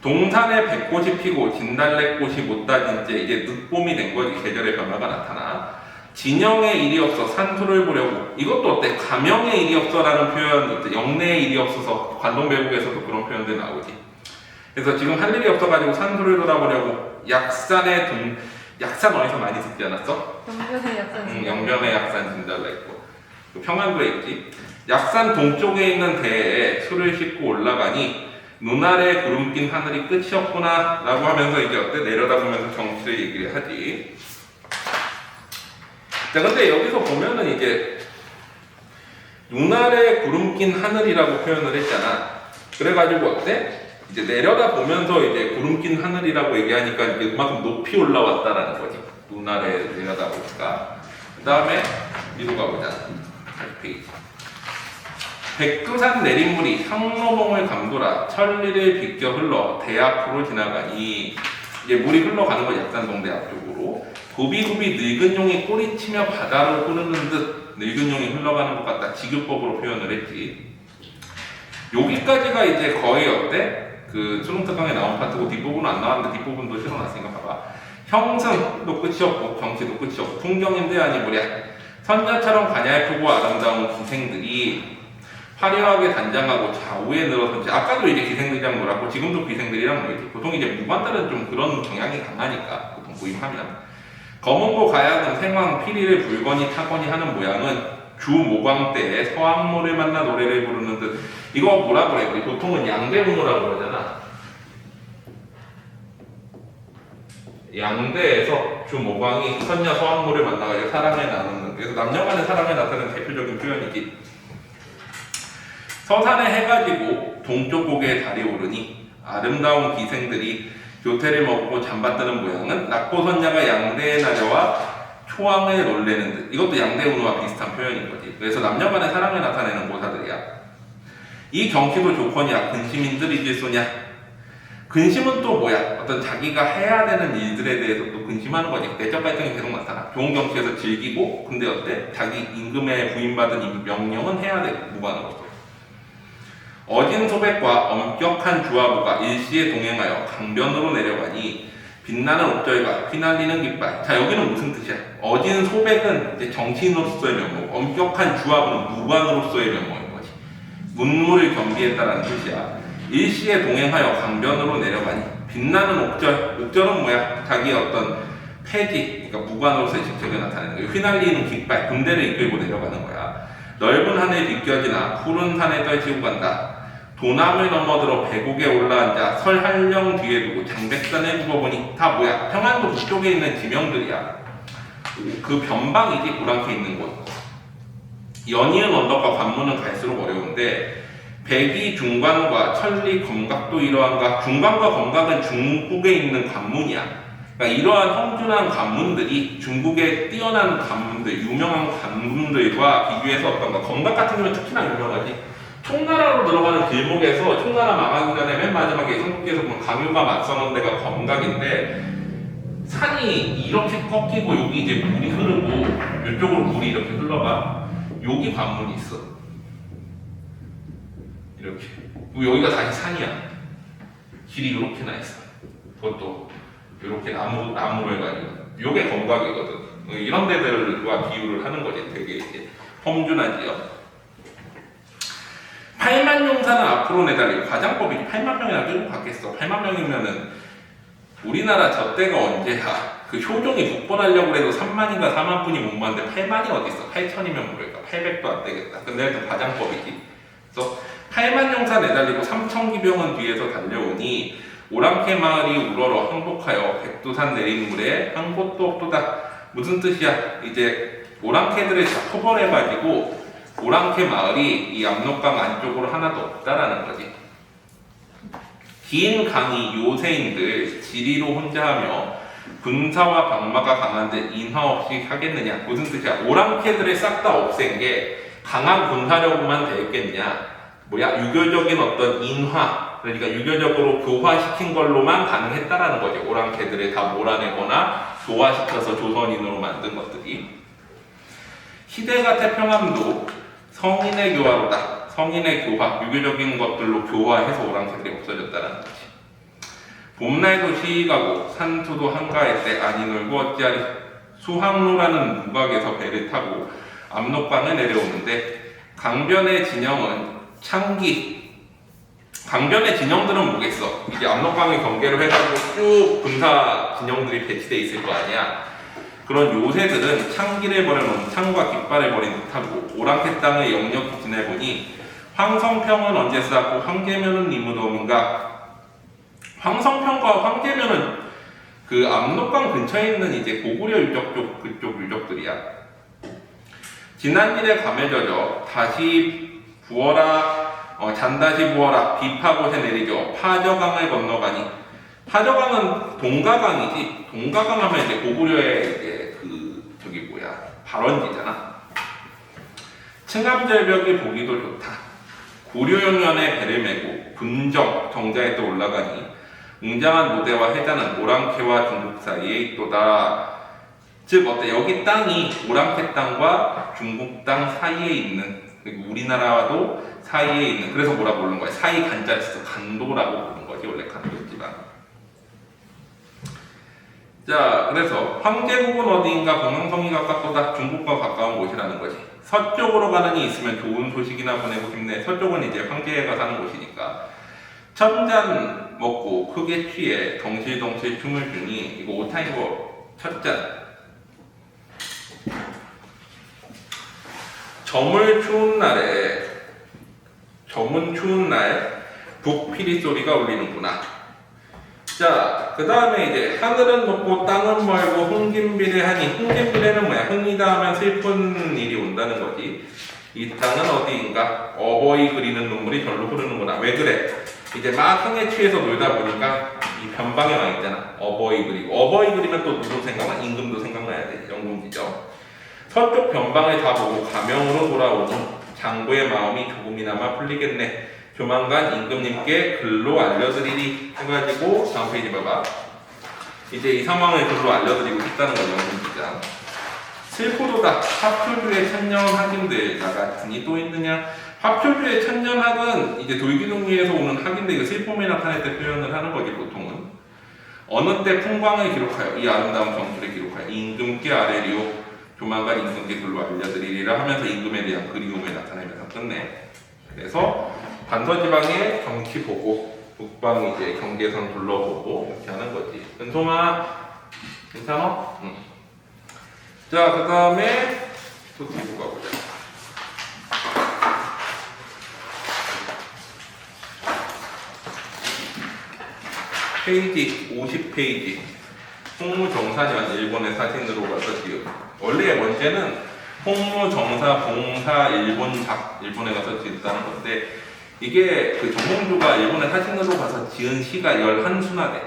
동산에 백꽃이 피고 진달래꽃이 못 다진 채 이제 늦봄이 된 거지. 계절의 변화가 나타나. 진영의 일이 없어 산수를 보려고. 이것도 어때? 가명의 일이 없어라는 표현, 영내의 일이 없어서 관동배국에서도 그런 표현들 나오지. 그래서 지금 할 일이 없어가지고 산수를 돌아보려고 약산 어디서 많이 듣지 않았어? 영변의 약산. 영변의 약산 진달래 있고 평안도에 있지. 약산 동쪽에 있는 대에 술을 싣고 올라가니 눈 아래 구름 낀 하늘이 끝이 없구나 라고 하면서 이제 어때? 내려다보면서 정치를 얘기를 하지. 자, 근데 여기서 보면은 이제 눈 아래 구름 낀 하늘이라고 표현을 했잖아. 그래가지고 어때? 이제 내려다보면서 이제 구름 낀 하늘이라고 얘기하니까 이제 그만큼 높이 올라왔다라는 거지. 눈 아래 내려다보니까. 그 다음에 위로 가보자. 페이지. 백두산 내린물이 상로봉을 감돌아 천리를 비껴 흘러 대 앞으로 지나가니, 이제 물이 흘러가는 거 약산동대 앞쪽으로. 구비구비 늙은 용이 꼬리치며 바다로 흐르는 듯 늙은 용이 흘러가는 것 같다. 지교법으로 표현을 했지. 여기까지가 이제 거의 어때? 그 수능특강에 나온 파트고 뒷부분은 안 나왔는데 뒷부분도 실어놨으니까 봐봐. 형승도 끝이 없고 경치도 끝이 없고 풍경인데 아니 뭐랴. 선녀처럼 가냘프고 아름다운 기생들이 화려하게 단장하고 좌우에 늘어선 채, 아까도 이제 기생들이랑 놀았고 지금도 기생들이랑 놀지. 보통 이제 무관들은 좀 그런 경향이 강하니까 보통 부임하면 검은고 가야금 생황 피리를 불거니 타거니 하는 모양은 주 모광 때에 서왕모를 만나 노래를 부르는 듯. 이거 뭐라 그래? 우리 보통은 양대문호라고 그러잖아. 양대에서 주 모광이 선녀 서왕모를 만나가지고 사랑을 나누는, 그래서 남녀간의 사랑을 나타내는 대표적인 표현이지. 서산에 해가 지고 동쪽 고개에 달이 오르니 아름다운 기생들이 교태를 먹고 잠받드는 모양은 낙고선녀가 양대에 나려와 초왕을 놀래는 듯. 이것도 양대문호와 비슷한 표현인 거지. 그래서 남녀간의 사랑을 나타내는 고사들이야. 이 경치도 좋거니와 근심인들 잊을소냐. 근심은 또 뭐야? 어떤 자기가 해야 되는 일들에 대해서 또 근심하는 거지. 내적 갈등이 계속 나타나. 좋은 경치에서 즐기고, 근데 어때? 자기 임금에 부임받은 이 명령은 해야 되고, 무관으로서. 어진 소백과 엄격한 주화부가 일시에 동행하여 강변으로 내려가니 빛나는 옥절과 휘날리는 깃발. 자, 여기는 무슨 뜻이야? 어진 소백은 이제 정치인으로서의 면목, 엄격한 주화부는 무관으로서의 면목인 거지. 문무를 겸비했다라는 뜻이야. 일시에 동행하여 강변으로 내려가니 빛나는 옥절. 옥절은 뭐야? 자기의 어떤 폐지, 그러니까 무관으로서의 직책을 나타내는 거예요. 휘날리는 깃발, 군대를 이끌고 내려가는 거야. 넓은 하늘 비껴지나 푸른 산에 떨치고 간다. 도남을 넘어들어 배곡에 올라앉아 설한령 뒤에 두고 장백산을 굽어보니 다 뭐야? 평안도 북쪽에 있는 지명들이야. 그 변방이지, 오랑캐 있는 곳. 연이은 언덕과 관문은 갈수록 어려운데 백이 중관과 천리 검각도 이러한가. 중관과 검각은 중국에 있는 관문이야. 그러니까 이러한 험준한 관문들이 중국의 뛰어난 관문들, 유명한 관문들과 비교해서 어떤가. 검각 같은 경우는 특히나 유명하지. 총나라로 들어가는 길목에서 총나라 망하기 전에 맨 마지막에 삼국지에서 보면 강유가 맞서는 데가 검각인데, 산이 이렇게 꺾이고 여기 이제 물이 흐르고 이쪽으로 물이 이렇게 흘러가. 여기 관문이 있어. 이렇게. 그리고 여기가 다시 산이야. 길이 이렇게 나 있어. 그것도 이렇게 나무로 해가지고. 요게 검각이거든. 이런 데들과 비유를 하는 거지. 되게 이제 험준한 지역. 8만 용사는 앞으로 내달리고, 과장법이지. 8만 명이나 끌고 갔겠어. 8만 명이면은 우리나라 저 때가 언제야? 그 효종이 복권하려고 해도 3만인가 4만 분이 못 봤는데 8만이 어딨어? 8천이면 모를까? 800도 안 되겠다. 근데 일단 과장법이지. 그래서 8만 용사 내달리고 3천 기병은 뒤에서 달려오니 오랑캐 마을이 우러러 항복하여 백두산 내린 물에 한 곳도 없도다. 무슨 뜻이야? 이제 오랑캐들을 다 토벌해가지고 오랑캐 마을이 이 압록강 안쪽으로 하나도 없다라는 거지. 긴 강이 요새인들 지리로 혼자하며 군사와 병마가 강한데 인화 없이 하겠느냐. 무슨 뜻이야? 오랑캐들을 싹 다 없앤 게 강한 군사력으로만 되겠냐. 뭐야? 유교적인 어떤 인화, 그러니까 유교적으로 교화시킨 걸로만 가능했다라는 거지. 오랑캐들을 다 몰아내거나 교화시켜서 조선인으로 만든 것들이. 시대가 태평함도 성인의 교화로다. 성인의 교화, 유교적인 것들로 교화해서 오랑캐들이 없어졌다는 거지. 봄날도 시가고 산투도 한가할 때 아니 놀고 어찌하리. 수항로라는 무각에서 배를 타고 압록강을 내려오는데 강변의 진영은 창기. 강변의 진영들은 뭐겠어? 이제 압록강을 경계로 해가지고 쭉 군사 진영들이 배치돼 있을 거 아니야. 그런 요새들은 창기를 버려놓은 창과 깃발을 버린 듯하고 오랑캐 땅을 역력히 지내보니 황성평은 언제 쌓고 황계면은 이무덤인가. 황성평과 황계면은 그 압록강 근처에 있는 이제 고구려 유적 쪽 그쪽 유적들이야. 지난 일에 감에 젖어 다시 부어라, 잔다시 부어라, 비파곳에 내리죠. 파저강을 건너가니. 파저강은 동가강이지. 동가강 하면 이제 고구려의 이제 발원지잖아. 층암절벽이 보기도 좋다. 구류용연에 배를 메고 분정 정자에 또 올라가니 웅장한 무대와 해자는 오랑캐와 중국 사이에 있도다. 즉 어때? 여기 땅이 오랑캐 땅과 중국 땅 사이에 있는, 그리고 우리나라와도 사이에 있는, 그래서 뭐라고 부르는 거야? 사이 간자를 써서 간도라고 부르는 거지. 원래 간도지만. 자, 그래서 황제국은 어디인가 공항성이 가깝도다. 중국과 가까운 곳이라는 거지. 서쪽으로 가는 이 있으면 좋은 소식이나 보내고 싶네. 서쪽은 이제 황제가 사는 곳이니까. 첫잔 먹고 크게 취해 덩실덩실 춤을 추니 이거 오타이거 첫잔. 점을 추운 날 북피리 소리가 울리는구나. 자, 그 다음에 이제 하늘은 높고 땅은 멀고 흥김비례하니, 흥김비례는 뭐야? 흥이다 하면 슬픈 일이 온다는 거지. 이 땅은 어디인가? 어버이 그리는 눈물이 절로 흐르는구나. 왜 그래? 이제 막 흥에 취해서 놀다 보니까 이 변방에 와 있잖아. 어버이 그리고. 어버이 그리면 또 누구 생각나? 임금도 생각나야 돼. 영국이죠. 서쪽 변방을 다 보고 가명으로 돌아오는 장고의 마음이 조금이나마 풀리겠네. 조만간 임금님께 글로 알려드리리 해가지고 다음 페이지 봐봐. 이제 이 상황을 글로 알려드리고 싶다는 거죠. 영국이자. 슬프도다. 화표주의 천년학인들 나 같으니 또 있느냐. 화표주의 천년학은 이제 돌기둥리에서 오는 학인데 이거 슬픔에 나타낼 때 표현을 하는 거지 보통은. 어느 때 풍광을 기록하여 이 아름다운 정수를 기록하여 임금께 아뢰리오. 조만간 임금께 글로 알려드리리라 하면서 임금에 대한 그리움을 나타내면서 끝내. 그래서 반서지방의 정치 보고 북방 이제 경계선 둘러보고 이렇게 하는 거지. 은송아 괜찮아? 응. 자, 그 다음에 또 뒤로 가보자. 페이지 50페이지. 홍무정사년 일본의 사진으로 가서 지금 원래 원제는 홍무정사 봉사 일본작 일본에 가서 지었다는 건데 이게 그 정몽주가 일본의 사진으로 가서 지은 시가 11수나 돼.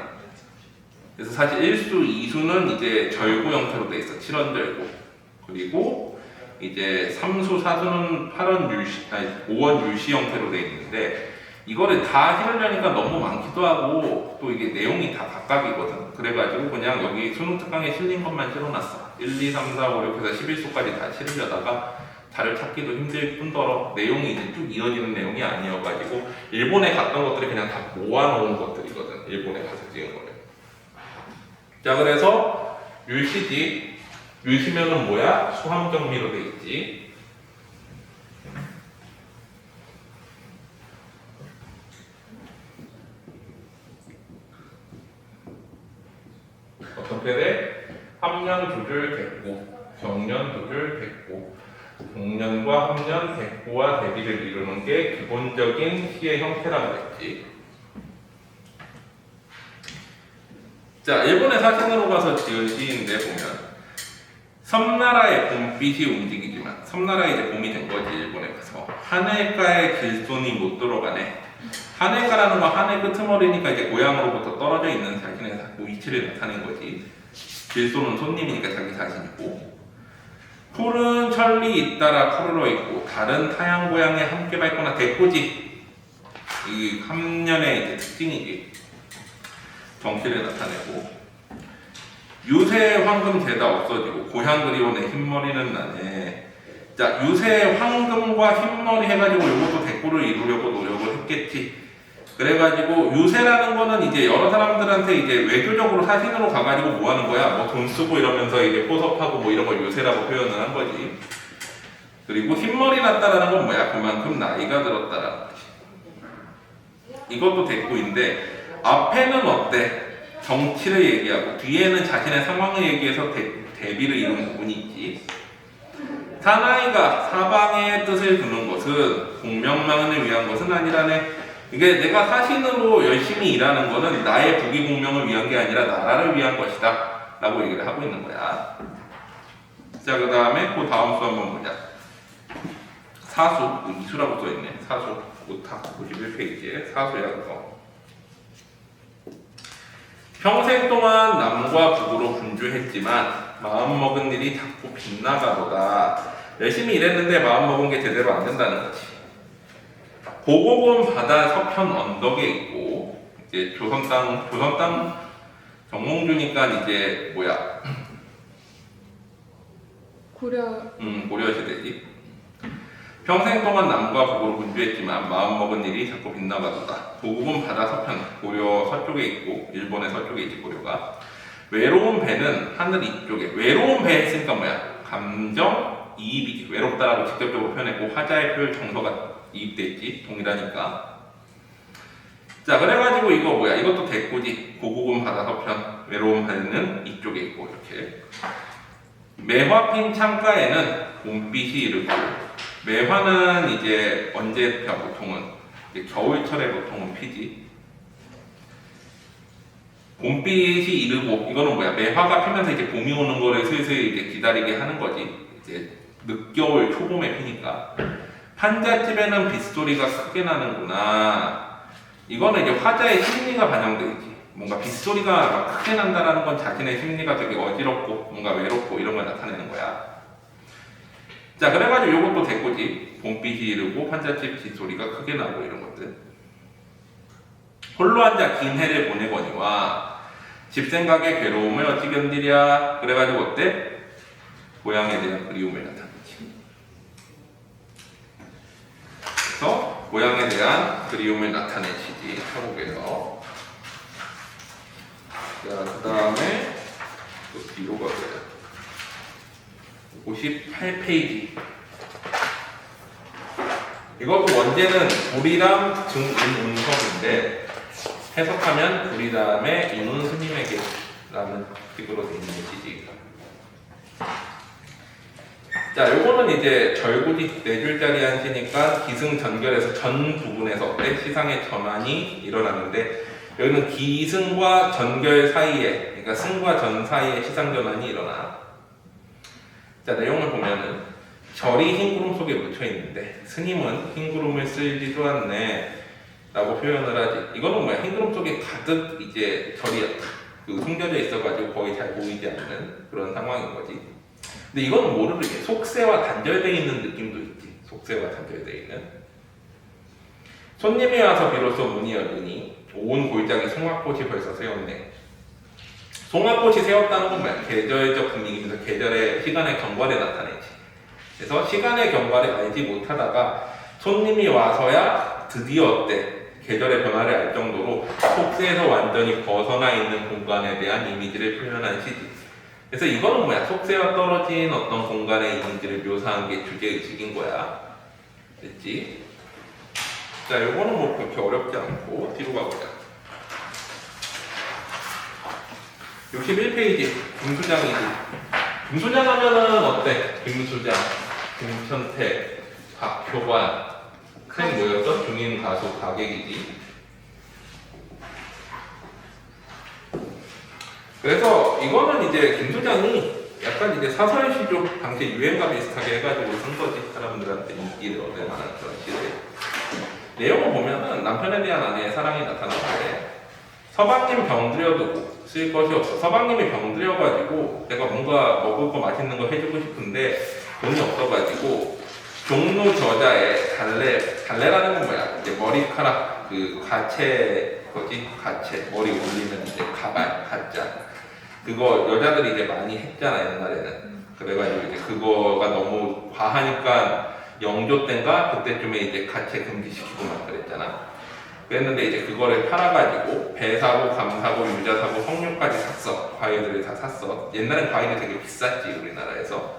그래서 사실 1수, 2수는 이제 절구 형태로 돼 있어. 7원절구. 그리고 이제 3수, 4수는 5원 율시 형태로 돼 있는데 이거를 다 실으려니까 너무 많기도 하고 또 이게 내용이 다 각각이거든. 그래가지고 그냥 여기 수능 특강에 실린 것만 실어놨어. 1, 2, 3, 4, 5, 6 해서 11수까지 다 실으려다가 자료 찾기도 힘들 뿐더러 내용이 이제 쭉 이어지는 내용이 아니어가지고 일본에 갔던 것들이 그냥 다 모아놓은 것들이거든. 일본에 가서 찍은 거를. 자, 그래서 율시지. 율시면은 뭐야? 수함정리로 돼 있지. 어떻게 돼? 함년 두줄 됐고, 경년 두줄 됐고, 동년과 함년, 백구와 대비를 이루는 게 기본적인 시의 형태라고 했지. 자, 일본의 사진으로 가서 지은 시인데 보면 섬나라의 봄빛이 움직이지만 섬나라에 이제 봄이 된 거지. 일본에 가서 하늘가에 길손이 못 들어가네. 하늘가라는 건 하늘 끄트머리니까 이제 고향으로부터 떨어져 있는 자신의 위치를 나타낸 거지. 길손은 손님이니까 자기 자신이고, 풀은 천리 잇따라 푸르러 있고 다른 타양 고향에 함께 밟거나 대꾸지. 이 함년의 이제 특징이지. 정치를 나타내고, 유세 황금 죄다 없어지고 고향 그리워 내 흰머리는 나네. 자, 유세 황금과 흰머리 해가지고 이것도 대꾸를 이루려고 노력을 했겠지. 그래가지고 유세라는 거는 이제 여러 사람들한테 이제 외교적으로 사진으로 가가지고 뭐 하는 거야? 뭐 돈 쓰고 이러면서 이제 포섭하고 뭐 이런 걸 유세라고 표현을 한 거지. 그리고 흰머리 났다라는 건 뭐야? 그만큼 나이가 들었다라는 거지. 이것도 대꾸인데 앞에는 어때? 정치를 얘기하고 뒤에는 자신의 상황을 얘기해서 대비를 이룬 부분이 있지. 사나이가 사방의 뜻을 두는 것은 공명망을 위한 것은 아니라네. 이게 내가 사신으로 열심히 일하는 거는 나의 부귀공명을 위한 게 아니라 나라를 위한 것이다 라고 얘기를 하고 있는 거야. 자, 그 다음에 그 다음 수 한번 보자. 사수, 이수라고 써있네. 사수, 오타 51페이지에 사수야 그거. 평생 동안 남과 북으로 분주했지만 마음먹은 일이 자꾸 빗나가보다. 열심히 일했는데 마음먹은 게 제대로 안 된다는 거지. 고고곤 바다 서편 언덕에 있고, 이제 조선 땅 정몽주니까 이제 뭐야? 고려 시대지. 평생 동안 남과 북으로 분주했지만 마음먹은 일이 자꾸 빗나가도다. 고국은 바다 서편, 고려 서쪽에 있고 일본의 서쪽에 있지 고려가. 외로운 배는 하늘 이쪽에. 외로운 배 했으니까 뭐야? 감정 이입이지. 외롭다라고 직접적으로 표현했고 화자의 표현 정서가 이입돼 있지. 동일하니까. 자, 그래가지고 이거 뭐야? 이것도 대꾸지. 고국은 바다 서편, 외로운 배는 이쪽에 있고 이렇게. 매화 핀 창가에는 봄빛이 이르고, 매화는 이제 언제 펴? 보통은 이제 겨울철에 보통은 피지. 봄빛이 이르고, 이거는 뭐야? 매화가 피면서 이제 봄이 오는 거를 슬슬 이제 기다리게 하는 거지. 이제 늦겨울 초봄에 피니까. 판잣집에는 빗소리가 크게 나는구나. 이거는 이제 화자의 심리가 반영되어 있지. 뭔가 빗소리가 막 크게 난다라는 건 자신의 심리가 되게 어지럽고 뭔가 외롭고 이런 걸 나타내는 거야. 자, 그래가지고 요것도 대꾸지. 봄빛이 이르고 판잣집 빗소리가 크게 나고 이런 것들. 홀로 앉아 긴 해를 보내거니와 집 생각에 괴로움을 어찌 견디랴. 그래가지고 어때? 고향에 대한 그리움을 나타내지. 그래서 고향에 대한 그리움을 나타낸 시지 한국에서. 자, 그 다음에 또 뒤로 가고요. 58페이지. 이것도 원제는 불이람 증인운석인데 해석하면 불이람의 인운 스님에게 라는 식으로 되어 있는 시지. 자, 요거는 이제 절구지 4줄짜리 한시니까 기승전결에서 전 부분에서 어때? 시상의 전환이 일어나는데 여기는 기승과 전결 사이에, 그러니까 승과 전 사이에 시상 전환이 일어나. 자, 내용을 보면은 절이 흰 구름 속에 묻혀 있는데 스님은 흰 구름을 쓸지도 않네 라고 표현을 하지. 이거는 뭐야? 흰 구름 속에 가득 이제 절이 숨겨져 있어가지고 거의 잘 보이지 않는 그런 상황인 거지. 근데 이거는 모르게 속세와 단절되어 있는 느낌도 있지. 속세와 단절되어 있는. 손님이 와서 비로소 문이 열리니 온 골장에 송화꽃이 벌써 세웠네. 송화꽃이 세웠다는 건 뭐야? 계절적 분위기에서 계절의 시간의 경과를 나타내지. 그래서 시간의 경과를 알지 못하다가 손님이 와서야 드디어 어때? 계절의 변화를 알 정도로 속세에서 완전히 벗어나 있는 공간에 대한 이미지를 표현한 시지. 그래서 이거는 뭐야? 속세와 떨어진 어떤 공간의 이미지를 묘사한 게 주제의식인 거야. 됐지? 자, 요거는 뭐 그렇게 어렵지 않고 뒤로 가보자. 61페이지 김수장이지. 김수장 하면은 어때? 김수장, 김천태, 박효관, 큰 뭐였어? 중인 가수 가객이지. 그래서 이거는 이제 김수장이 약간 이제 사설 시조 당시 유행과 비슷하게 해가지고 쓴 거지. 사람들한테 인기를 얻을 만한 그런 시를. 내용을 보면은 남편에 대한 아내의 사랑이 나타나는데 서방님 병들여두고 쓸 것이 없어. 서방님이 병들여가지고 내가 뭔가 먹을 거 맛있는 거 해주고 싶은데 돈이 없어가지고 종로 저자의 달래라는 건 뭐야? 이제 머리카락 그 가채 거지? 가채 머리 올리는 이제 가발 가짜 그거 여자들이 이제 많이 했잖아 옛날에는. 그래가지고 이제 그거가 너무 과하니까 영조 때인가 그때쯤에 이제 가채 금지시키고 막 그랬잖아. 그랬는데 이제 그거를 팔아가지고 배 사고 감 사고 유자 사고 석류까지 샀어. 과일들을 다 샀어. 옛날엔 과일이 되게 비쌌지 우리나라에서.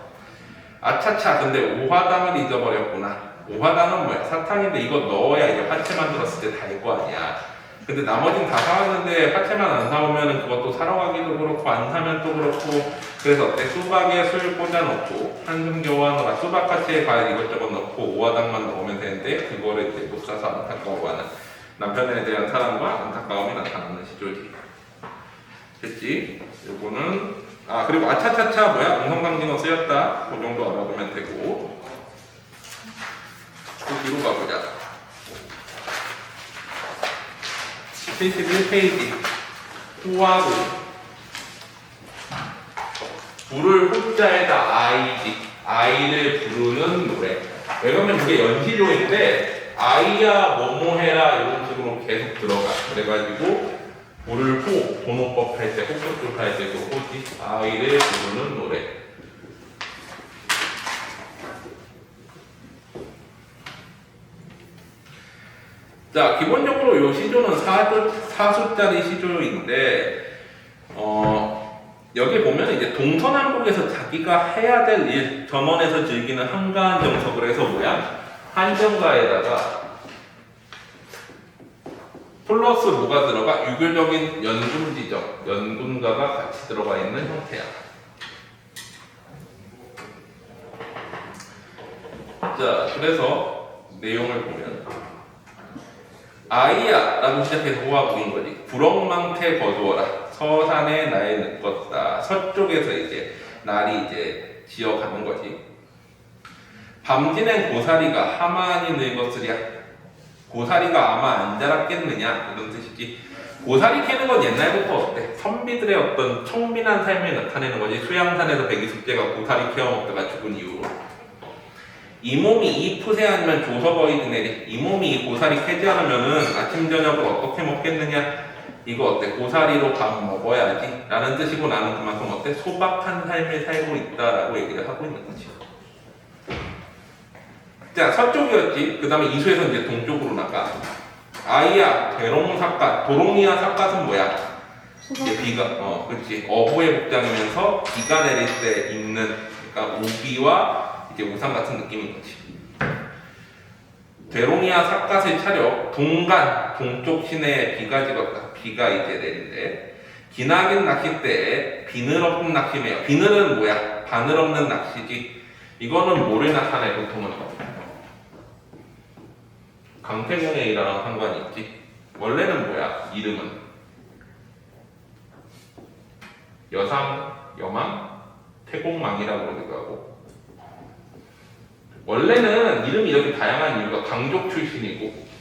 아차차 근데 오화당을 잊어버렸구나. 오화당은 뭐야? 사탕인데 이거 넣어야 이제 화채 만들었을 때 달 거 아니야. 근데 나머지는 다 사왔는데 화채만 안 사오면은 그것도 사러 가기도 그렇고 안 사면 또 그렇고. 그래서 어때? 수박에 술 꽂아 넣고 한숨 겨워하느라 수박 화채에 과일 이것저것 넣고 오화당만 넣으면 되는데 그거를 이제 못 사서 안타까워하는 남편에 대한 사랑과 안타까움이 나타나는 시조지. 됐지? 요거는 그리고 아차차차 뭐야? 음성강진어 쓰였다. 그 정도 알아보면 되고. 또 뒤로 가보자. 71페이지 호하고 불을 호자에다 아이지. 아이를 부르는 노래. 왜냐면 그게 연시조인데 아이야 뭐뭐해라 이런 식으로 계속 들어가. 그래가지고 불을 호, 번호법 할 때, 호격줄 할 때도 호지. 아이를 부르는 노래. 자, 기본적으로 이 시조는 사수짜리 시조인데 여기 보면 이제 동서남북에서 자기가 해야 될 일, 점원에서 즐기는 한가한 정석을 해서 뭐야? 한정가에다가 플러스 뭐가 들어가? 유교적인 연군지적, 연군가가 같이 들어가 있는 형태야. 자, 그래서 내용을 보면 아이야 라고 시작해서 호화국인 거지. 부럭망태 거두어라. 서산에 나에 늙었다. 서쪽에서 이제 날이 이제 지어가는 거지. 밤지낸 고사리가 하만이 늙었으랴. 고사리가 아마 안 자랐겠느냐 이런 뜻이지. 고사리 캐는 건 옛날부터 어때? 선비들의 어떤 청빈한 삶을 나타내는 거지. 수양산에서 백이숙제가 고사리 캐어 먹다가 죽은 이유로. 이 몸이 이 푸세 아니면 조서거이 드네리. 이 몸이 이 고사리 캐지 않으면은 아침 저녁을 어떻게 먹겠느냐. 이거 어때? 고사리로 밥 먹어야지 라는 뜻이고, 나는 그만큼 어때? 소박한 삶을 살고 있다라고 얘기를 하고 있는 거지. 자, 서쪽이었지. 그 다음에 이수에서 이제 동쪽으로 나가. 아이야, 대롱삭갓. 도롱이야 삭갓은 뭐야? 이제 비가, 그렇지. 어부의 복장이면서 비가 내릴 때 입는, 그러니까 우비와 이제 우산 같은 느낌인 거지. 대롱이야 삭갓을 차려 동간, 동쪽 시내에 비가 지었다. 비가 이제 내린대. 기나긴 낚싯대에 비늘 없는 낚시매요. 비늘은 뭐야? 바늘 없는 낚시지. 이거는 뭐를 나타내 보통은? 강태공의 일이랑 상관이 있지. 원래는 뭐야? 이름은 여상, 여망, 태공망이라고 그러기도 하고. 원래는 이름이 이렇게 다양한 이유가 강족 출신이고,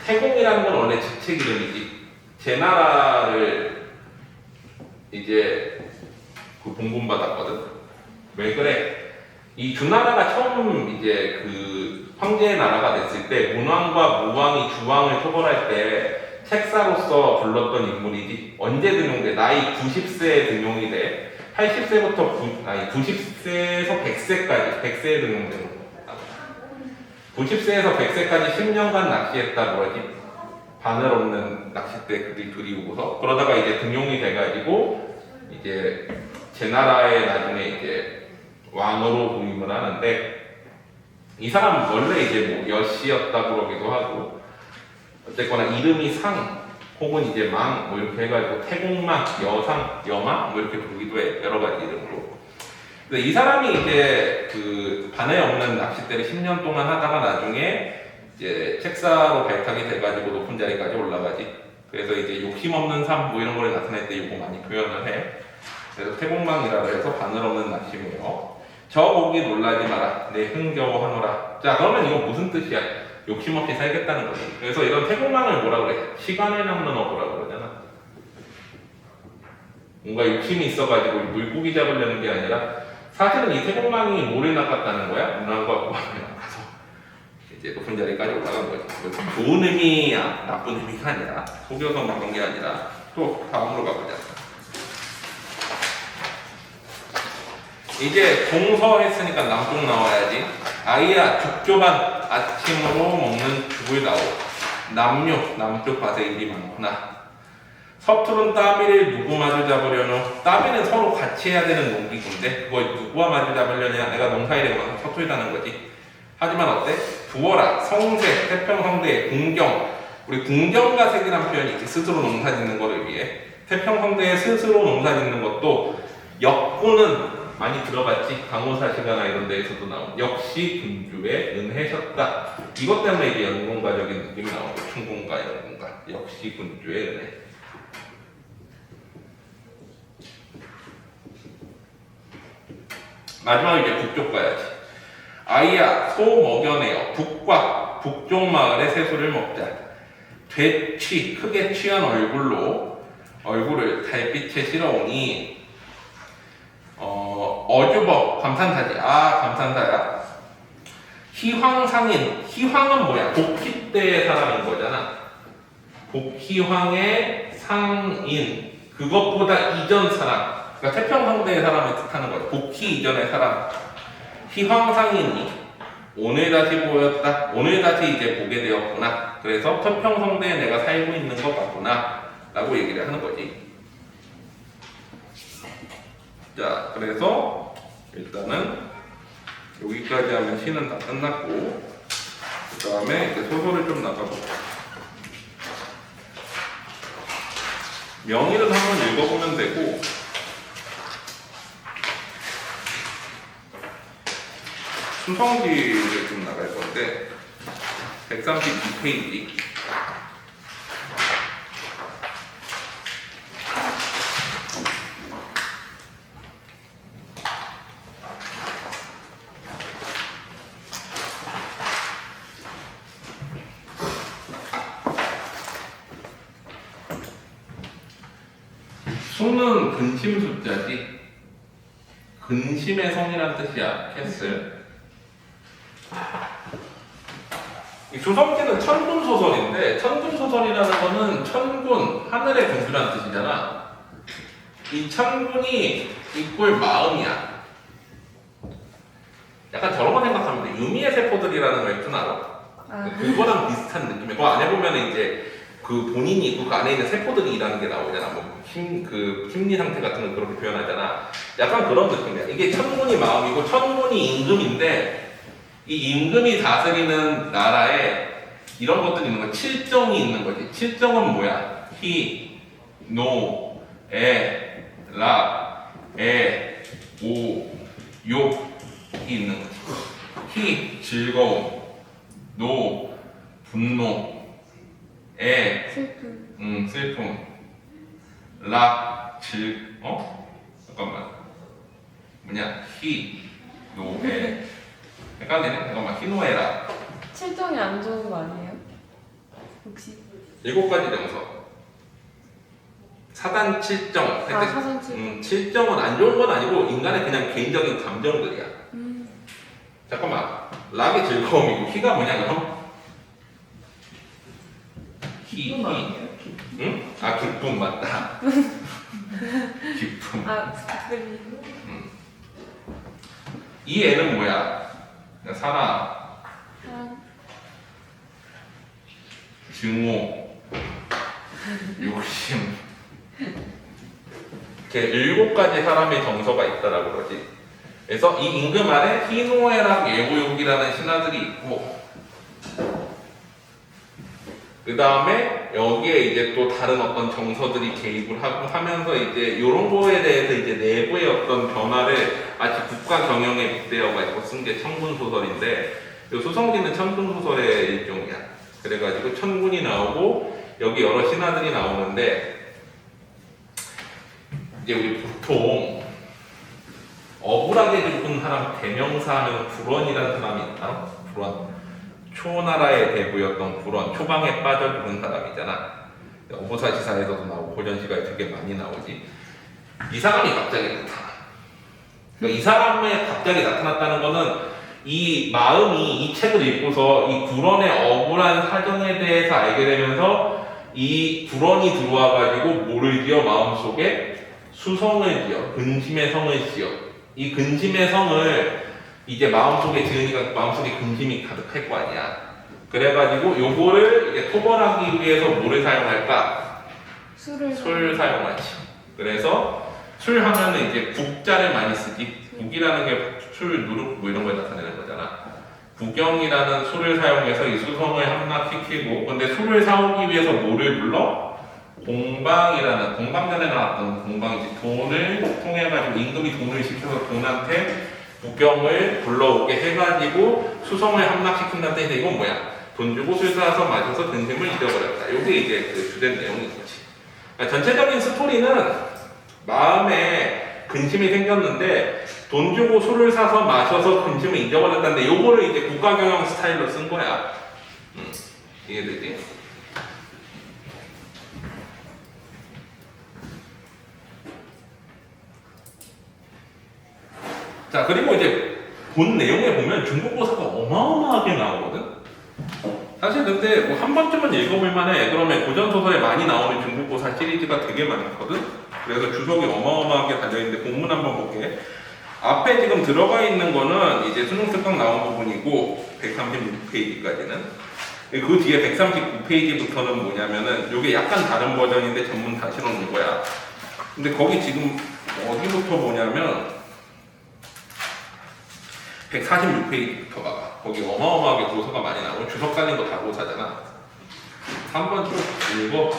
태공이라는 건 원래 직책 이름이지. 제 나라를 이제 그 봉분받았거든. 왜 그래? 이 주나라가 처음 이제 그 황제의 나라가 됐을 때 문왕과 무왕이 주왕을 초벌할 때 책사로서 불렀던 인물이지. 언제 등용돼? 나이 90세에 등용이 돼. 80세부터 90세에서 100세까지 100세에 등용되는 거야. 90세에서 100세까지 10년간 낚시했다 그러지. 바늘 없는 낚싯대 그리우고서 그러다가 이제 등용이 돼가지고 이제 제나라에 나중에 이제 왕으로 부임을 하는데, 이 사람은 원래 이제 뭐 여씨였다 그러기도 하고, 어쨌거나 이름이 상 혹은 이제 망 뭐 이렇게 해가지고 태공망, 여상, 여망 뭐 이렇게 부르기도 해. 여러 가지 이름으로. 근데 이 사람이 이제 그 바늘 없는 낚싯대를 10년 동안 하다가 나중에 이제 책사로 발탁이 돼가지고 높은 자리까지 올라가지. 그래서 이제 욕심 없는 삶 뭐 이런 걸 나타낼 때 이거 많이 표현을 해. 그래서 태공망이라고 해서 바늘 없는 낚시매요. 저 보기 놀라지 마라. 내 흥겨워하노라. 자, 그러면 이건 무슨 뜻이야? 욕심 없이 살겠다는 거지. 그래서 이런 태공망을 뭐라 그래? 시간을 낚는 어부라고 그러잖아. 뭔가 욕심이 있어가지고 물고기 잡으려는 게 아니라, 사실은 이 태공망이 뭐를 낚았다는 거야? 문왕과 무왕을 낚아서 이제 높은 자리까지 올라간 거지. 좋은 의미야, 나쁜 의미가 아니라, 속여서 막은 게 아니라. 또 다음으로 가보자. 이제 동서했으니까 남쪽 나와야지. 아이야, 죽조반 아침으로 먹는 죽을 나오. 남녀, 남쪽 밭에 일이 많구나. 서투른 따비를 누구 마주 잡으려노? 따비는 서로 같이 해야 되는 농기구인데 그걸 누구와 마주 잡으려냐? 내가 농사일에 가서 서툴다는 거지. 하지만 어때? 두어라, 성세, 태평성대의 궁경. 우리 궁경가색이라는 표현이 있지. 스스로 농사 짓는 거를 위해. 태평성대에 스스로 농사 짓는 것도 역구는 많이 들어봤지. 강호사시가나 이런 데에서도 나온 역시 군주의 은혜셨다. 이것 때문에 이제 연공가적인 느낌이 나오고, 충공가, 연공가. 역시 군주의 은혜. 마지막에 이제 북쪽 가야지. 아이야, 소 먹여내어 북과 북쪽 마을의 새소를 먹자. 되취, 크게 취한 얼굴을 달빛에 실어오니 어주버, 감탄사지. 아, 감탄사야. 희황상인. 희황은 뭐야? 복희때의 사람인 거잖아. 복희황의 상인. 그것보다 이전 사람. 그러니까 태평성대의 사람을 뜻하는 거죠. 복희 이전의 사람. 희황상인이 오늘 다시 보였다. 오늘 다시 이제 보게 되었구나. 그래서 태평성대에 내가 살고 있는 것 같구나. 라고 얘기를 하는 거지. 자, 그래서 일단은 여기까지 하면 시는 다 끝났고, 그 다음에 이제 소설을 좀 나가볼게요. 명의를 한번 읽어보면 되고, 수성기를 좀 나갈 건데 132페이지. 수는 근심 숫자지. 근심의 성이란 뜻이야, 캐슬. 이 조성기는 천군 소설인데, 천군 소설이라는 거는 천군, 하늘의 군주라는 뜻이잖아. 이 천군이 이꼴 마음이야. 약간 저런 거 생각하면 돼. 유미의 세포들이라는 웹툰 알아? 그거랑 비슷한 느낌이야. 그 안에 보면 이제 그 본인이 그 안에 있는 세포들이 일하는 게 나오잖아. 뭐 심리 상태 같은 걸 그렇게 표현하잖아. 약간 그런 느낌이야. 이게 천군이 마음이고 천군이 임금인데, 이 임금이 다스리는 나라에 이런 것들이 있는 거야. 칠정이 있는 거지. 칠정은 뭐야? 희, 노, 에, 라, 에, 오, 욕이 있는 거지. 희, 즐거움, 노, 분노, 에, 슬픔. 슬픔, 라, 잠깐만. 뭐냐? 희, 노, 에. 헷갈리네? 잠깐만. 희노애라. 칠정이 안 좋은 거 아니에요? 혹시? 7가지 정서. 사단 칠정. 사단 칠정. 칠정은 안 좋은 건 아니고 인간의 그냥 개인적인 감정들이야. 잠깐만. 락이 즐거움이고 희가 뭐냐 그럼? 기쁨 아니에요? 응? 아 기쁨 맞다. 기쁨. 스피클이. 이 애는 뭐야? 사나, 증오, 욕심. 이렇게 7가지 사람의 정서가 있다라고 그러지. 그래서 이 임금 안에 희노애락, 예고욕이라는 신하들이 있고, 그 다음에 여기에 이제 또 다른 어떤 정서들이 개입을 하고 하면서 이제 이런 거에 대해서 이제 내부의 어떤 변화를 마치 국가 경영에 빗대어가지고 쓴 게 천군 소설인데, 이 수성기는 천군 소설의 일종이야. 그래가지고 천군이 나오고 여기 여러 신하들이 나오는데, 이제 우리 보통 억울하게 죽은 사람 대명사 하면 불원이라는 사람이 있다. 불원. 초나라의 대부였던 불원, 초방에 빠져 죽은 사람이잖아. 어부사시사에서도 나오고 고전시가에 되게 많이 나오지. 이 사람이 갑자기 나타나. 그러니까 이 사람이 갑자기 나타났다는 거는 이 마음이 이 책을 읽고서 이 불원의 억울한 사정에 대해서 알게 되면서 이 불원이 들어와가지고 뭐를 지어? 마음속에 수성을 지어. 근심의 성을 지어. 이 근심의 성을 이제 마음속에 지으니까 마음속에 근심이 가득할 거 아니야. 그래가지고 요거를 이제 토벌하기 위해서 뭐를 사용할까? 술 사용하지. 그래서 술 하면은 이제 국자를 많이 쓰지. 국이라는 게 술, 누룩 뭐 이런 걸 나타내는 거잖아. 국경이라는 술을 사용해서 이 수성을 함락시키고, 근데 술을 사오기 위해서 뭐를 불러? 공방이라는, 공방전에 나왔던 공방이지. 돈을 통해가지고 임금이 돈을 시켜서 돈한테 국경을 불러오게 해가지고 수성을 함락시킨다는 뜻인데, 이건 뭐야? 돈 주고 술 사서 마셔서 근심을 잊어버렸다. 이게 이제 그 주된 내용인 거지. 그러니까 전체적인 스토리는 마음에 근심이 생겼는데 돈 주고 술을 사서 마셔서 근심을 잊어버렸다는데, 요거를 이제 국가경영 스타일로 쓴 거야. 이해되지? 자, 그리고 이제 본 내용에 보면 중국고사가 어마어마하게 나오거든? 사실 근데 뭐 한 번쯤은 읽어볼 만해. 그러면 고전소설에 많이 나오는 중국고사 시리즈가 되게 많거든? 그래서 주석이 어마어마하게 달려있는데 본문 한번 볼게. 앞에 지금 들어가 있는 거는 이제 수능 특강 나온 부분이고 136페이지까지는. 그 뒤에 139페이지부터는 뭐냐면은 이게 약간 다른 버전인데 전문 다 실어놓은 거야. 근데 거기 지금 어디부터 보냐면 146페이지부터 봐. 거기 어마어마하게 고서가 많이 나오고 주석 깔린 거 다 고사잖아. 한번 쭉 읽어봐봐.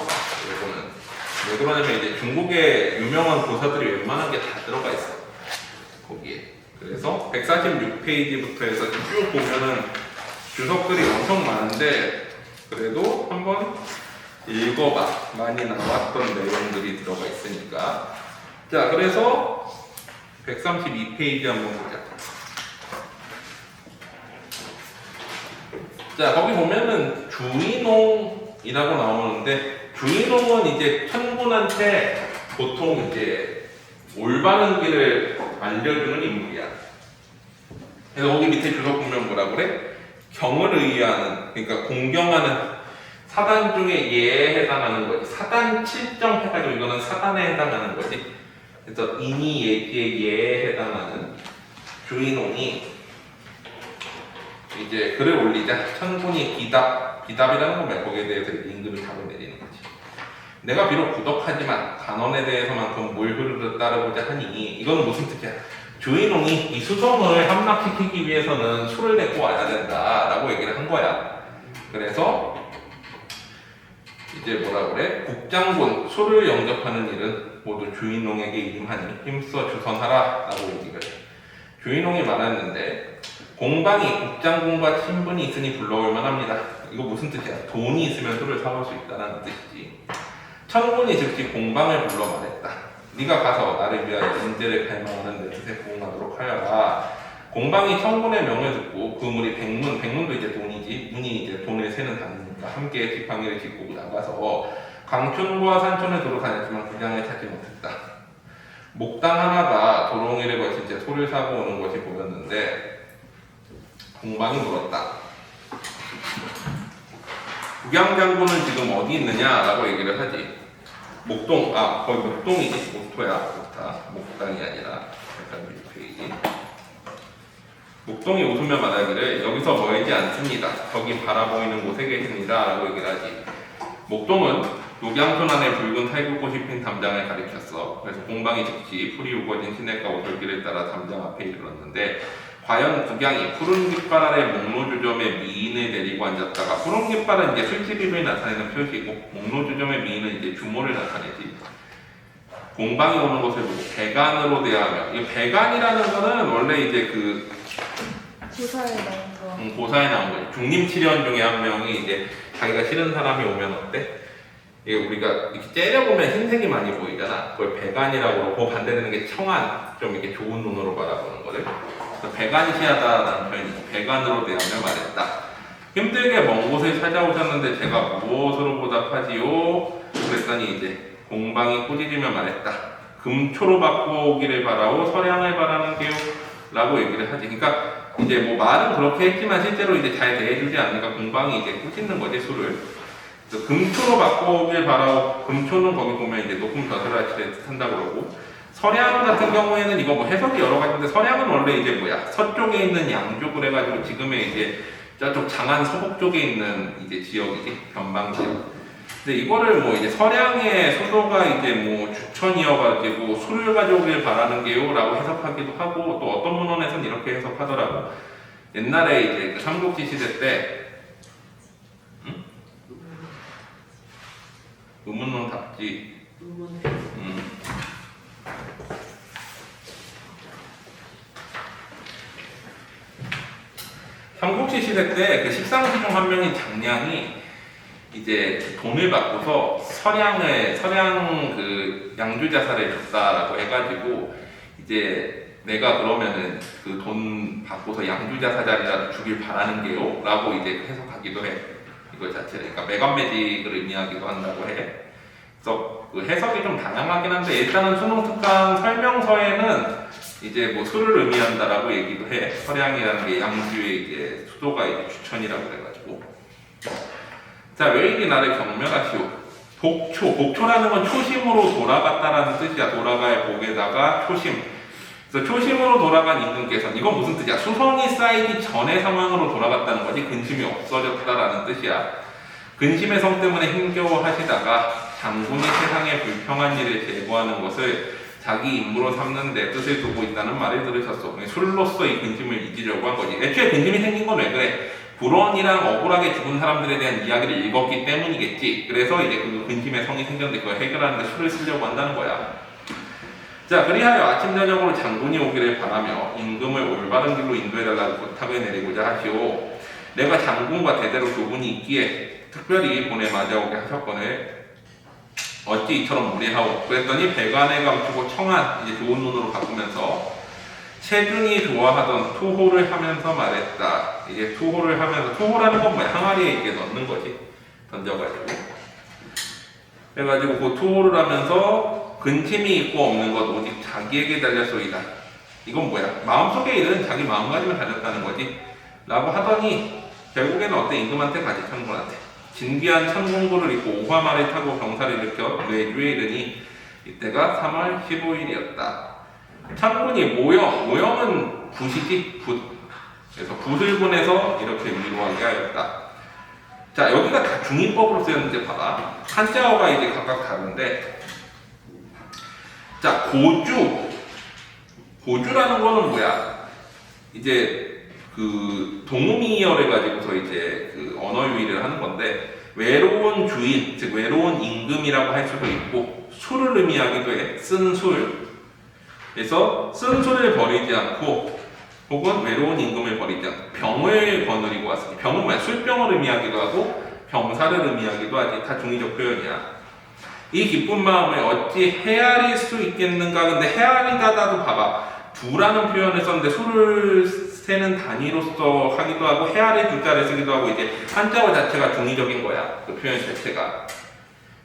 이거는 왜 그러냐면 이제 중국의 유명한 고사들이 웬만한 게 다 들어가 있어. 거기에. 그래서 146페이지부터 해서 쭉 보면은 주석들이 엄청 많은데 그래도 한번 읽어봐. 많이 나왔던 내용들이 들어가 있으니까. 자, 그래서 132페이지 한번 보자. 자, 거기 보면은 주인홍이라고 나오는데 주인홍은 이제 천군한테 보통 이제 올바른 길을 알려주는 인물이야. 그래서 거기 밑에 주석 보면 뭐라 그래? 경을 의하는, 그러니까 공경하는 사단 중에 예에 해당하는 거지. 사단 7정 해가지고 이거는 사단에 해당하는 거지. 그래서 인이 예지의 예에 해당하는 주인홍이 이제 글을 올리자. 천군이 비답이라는 거면 거기에 대해서 임금이 답을 내리는 거지. 내가 비록 부덕하지만 간언에 대해서만큼 뭘 흐르르 따르고자 하니 이건 무슨 뜻이야? 주인홍이 이 수성을 함락시키기 위해서는 술을 데리고 와야 된다라고 얘기를 한 거야. 그래서 이제 뭐라 그래? 국장군 술을 영접하는 일은 모두 주인홍에게 임하니 힘써 주선하라 라고 얘기를 해. 주인홍이 말했는데 공방이 국장군과 친분이 있으니 불러올 만합니다. 이거 무슨 뜻이야? 돈이 있으면 술을 사올 수 있다는 뜻이지. 천군이 즉시 공방을 불러 말했다. 네가 가서 나를 위하여 인재를 갈망하는 내 뜻에 부응하도록 하여라. 공방이 천군의 명을 듣고 그 물이 백문도 이제 돈이지. 문이 이제 돈을 세는 단위니까 함께 지팡이를 짚고 나가서 강촌과 산촌을 도로 다녔지만 구장을 찾지 못했다. 목당 하나가 도롱이를 거친 채 소를 사고 오는 것이 보였는데 공방이 물었다. 국양장군은 지금 어디 있느냐라고 얘기를 하지. 목동, 거의 목동이지. 목토야, 목당이 아니라. 약간 6페이지. 목동이 웃으며 말하기를 여기서 멀지 않습니다. 저기 바라보이는 곳에 계십니다. 라고 얘기를 하지. 목동은 녹양촌 안에 붉은 탈구꽃이 핀 담장을 가리켰어. 그래서 공방이 즉시 풀이 우거진 시냇가 오솔길을 따라 담장 앞에 이르렀는데 과연 국양이 푸른 깃발 아래 목로주점의 미인을 데리고 앉았다가 푸른 깃발은 이제 술집임을 나타내는 표시고 목로주점의 미인은 이제 주모를 나타내지. 공방이 오는 것을 보고 배간으로 대하며 이 배간이라는 거는 원래 이제 그 고사에 나온 거. 고사에 나온 거지. 중림칠연 중에 한 명이 이제 자기가 싫은 사람이 오면 어때? 이게 우리가 이렇게 째려보면 흰색이 많이 보이잖아. 그걸 배간이라고 그러고 반대되는 게 청한, 좀 이렇게 좋은 눈으로 바라보는 거를. 배간시하다라는 표현이 배간으로 대하며 말했다. 힘들게 먼 곳을 찾아오셨는데 제가 무엇으로 보답하지요? 그랬더니 이제 공방이 꾸짖으며 말했다. 금초로 받고 오기를 바라오 서량을 바라는데요 라고 얘기를 하지. 그러니까 이제 뭐 말은 그렇게 했지만 실제로 이제 잘 대해주지 않으니까 공방이 이제 꾸짖는 거지 술을. 그래서 금초로 받고 오길 바라오. 금초는 거기 보면 이제 높은 벼슬아치를 뜻한다 그러고 서량 같은 경우에는 이거 뭐 해석이 여러 가지인데 서량은 원래 이제 뭐야 서쪽에 있는 양쪽을 해가지고 지금의 이제 저쪽 장안 서북 쪽에 있는 이제 지역이지 변방 지역. 근데 이거를 뭐 이제 서량의 수도가 이제 뭐 주천이어가지고 술을 가져오길 바라는 게요라고 해석하기도 하고 또 어떤 문헌에서는 이렇게 해석하더라고. 옛날에 이제 그 삼국지 시대 때 의문론 답지. 삼국지 시대 때 그 십상시 중 한 명인 장량이 이제 돈을 받고서 서량 그 양주자사를 줬다라고 해가지고 이제 내가 그러면은 그 돈 받고서 양주자사 자리라도 주길 바라는 게요 라고 이제 해석하기도 해. 이거 자체를. 그러니까 매관매직을 의미하기도 한다고 해. 그래서 그 해석이 좀 다양하긴 한데 일단은 수능특강 설명서에는 이제 뭐 술을 의미한다라고 얘기도 해. 서량이라는 게 양주의 이제 수도가 이제 주천이라고 그래가지고. 자, 왜 이리 나를 경멸하시오? 복초라는 건 초심으로 돌아갔다라는 뜻이야. 돌아갈 복에다가 초심. 그래서 초심으로 돌아간 임금께서는 이건 무슨 뜻이야? 수성이 쌓이기 전의 상황으로 돌아갔다는 거지. 근심이 없어졌다라는 뜻이야. 근심의 성 때문에 힘겨워하시다가 장군이 세상에 불평한 일을 제거하는 것을 자기 임무로 삼는 데 뜻을 두고 있다는 말을 들으셨소. 술로서 이 근심을 잊으려고 한 거지. 애초에 근심이 생긴 건 왜 그래? 불원이랑 억울하게 죽은 사람들에 대한 이야기를 읽었기 때문이겠지. 그래서 이제 그 근심의 성이 생겼는데 그걸 해결하는데 술을 쓰려고 한다는 거야. 자, 그리하여 아침 저녁으로 장군이 오기를 바라며 임금을 올바른 길로 인도해달라고 부탁을 내리고자 하시오. 내가 장군과 대대로 교분이 있기에 특별히 본에 맞아오게 하셨거늘 어찌 이처럼 무례하오. 그랬더니 배관에 감추고 청한 이제 좋은 눈으로 바꾸면서 체중이 좋아하던 투호를 하면서 말했다. 이제 투호를 하면서, 투호라는 건 뭐야? 항아리에 이렇게 넣는 거지. 던져가지고. 그래가지고 그 투호를 하면서 근심이 있고 없는 것 오직 자기에게 달렸소이다. 이건 뭐야? 마음속에 일은 자기 마음가짐을 달렸다는 거지. 라고 하더니 결국에는 어때? 임금한테 가지, 천군한테. 진귀한 천궁구를 입고 오화말을 타고 병사를 일으켜 뇌주에 이르니 이때가 3월 15일이었다. 천군이 모형은 붓이지, 붓. 그래서 붓을 보내서 이렇게 위로하게 하였다. 자, 여기가 다 중인법으로 쓰였는데 봐봐. 한자어가 이제 각각 다른데, 자, 고주라는 거는 뭐야? 이제 그 동음이어를 가지고서 이제 그 언어 유희를 하는 건데, 외로운 주인, 즉 외로운 임금이라고 할 수도 있고, 술을 의미하기도 해. 쓴 술. 그래서 쓴 술을 버리지 않고, 혹은 외로운 임금을 버리지 않고 병을 거느리고 왔으니, 병은 뭐야? 술병을 의미하기도 하고 병사를 의미하기도 하지. 다 중의적 표현이야. 이 기쁜 마음을 어찌 헤아릴 수 있겠는가? 근데 헤아리다도 봐봐. 두라는 표현을 썼는데 술을 세는 단위로서 하기도 하고 헤아릴 두자를 쓰기도 하고 이제 한자어 자체가 중의적인 거야. 그 표현 자체가.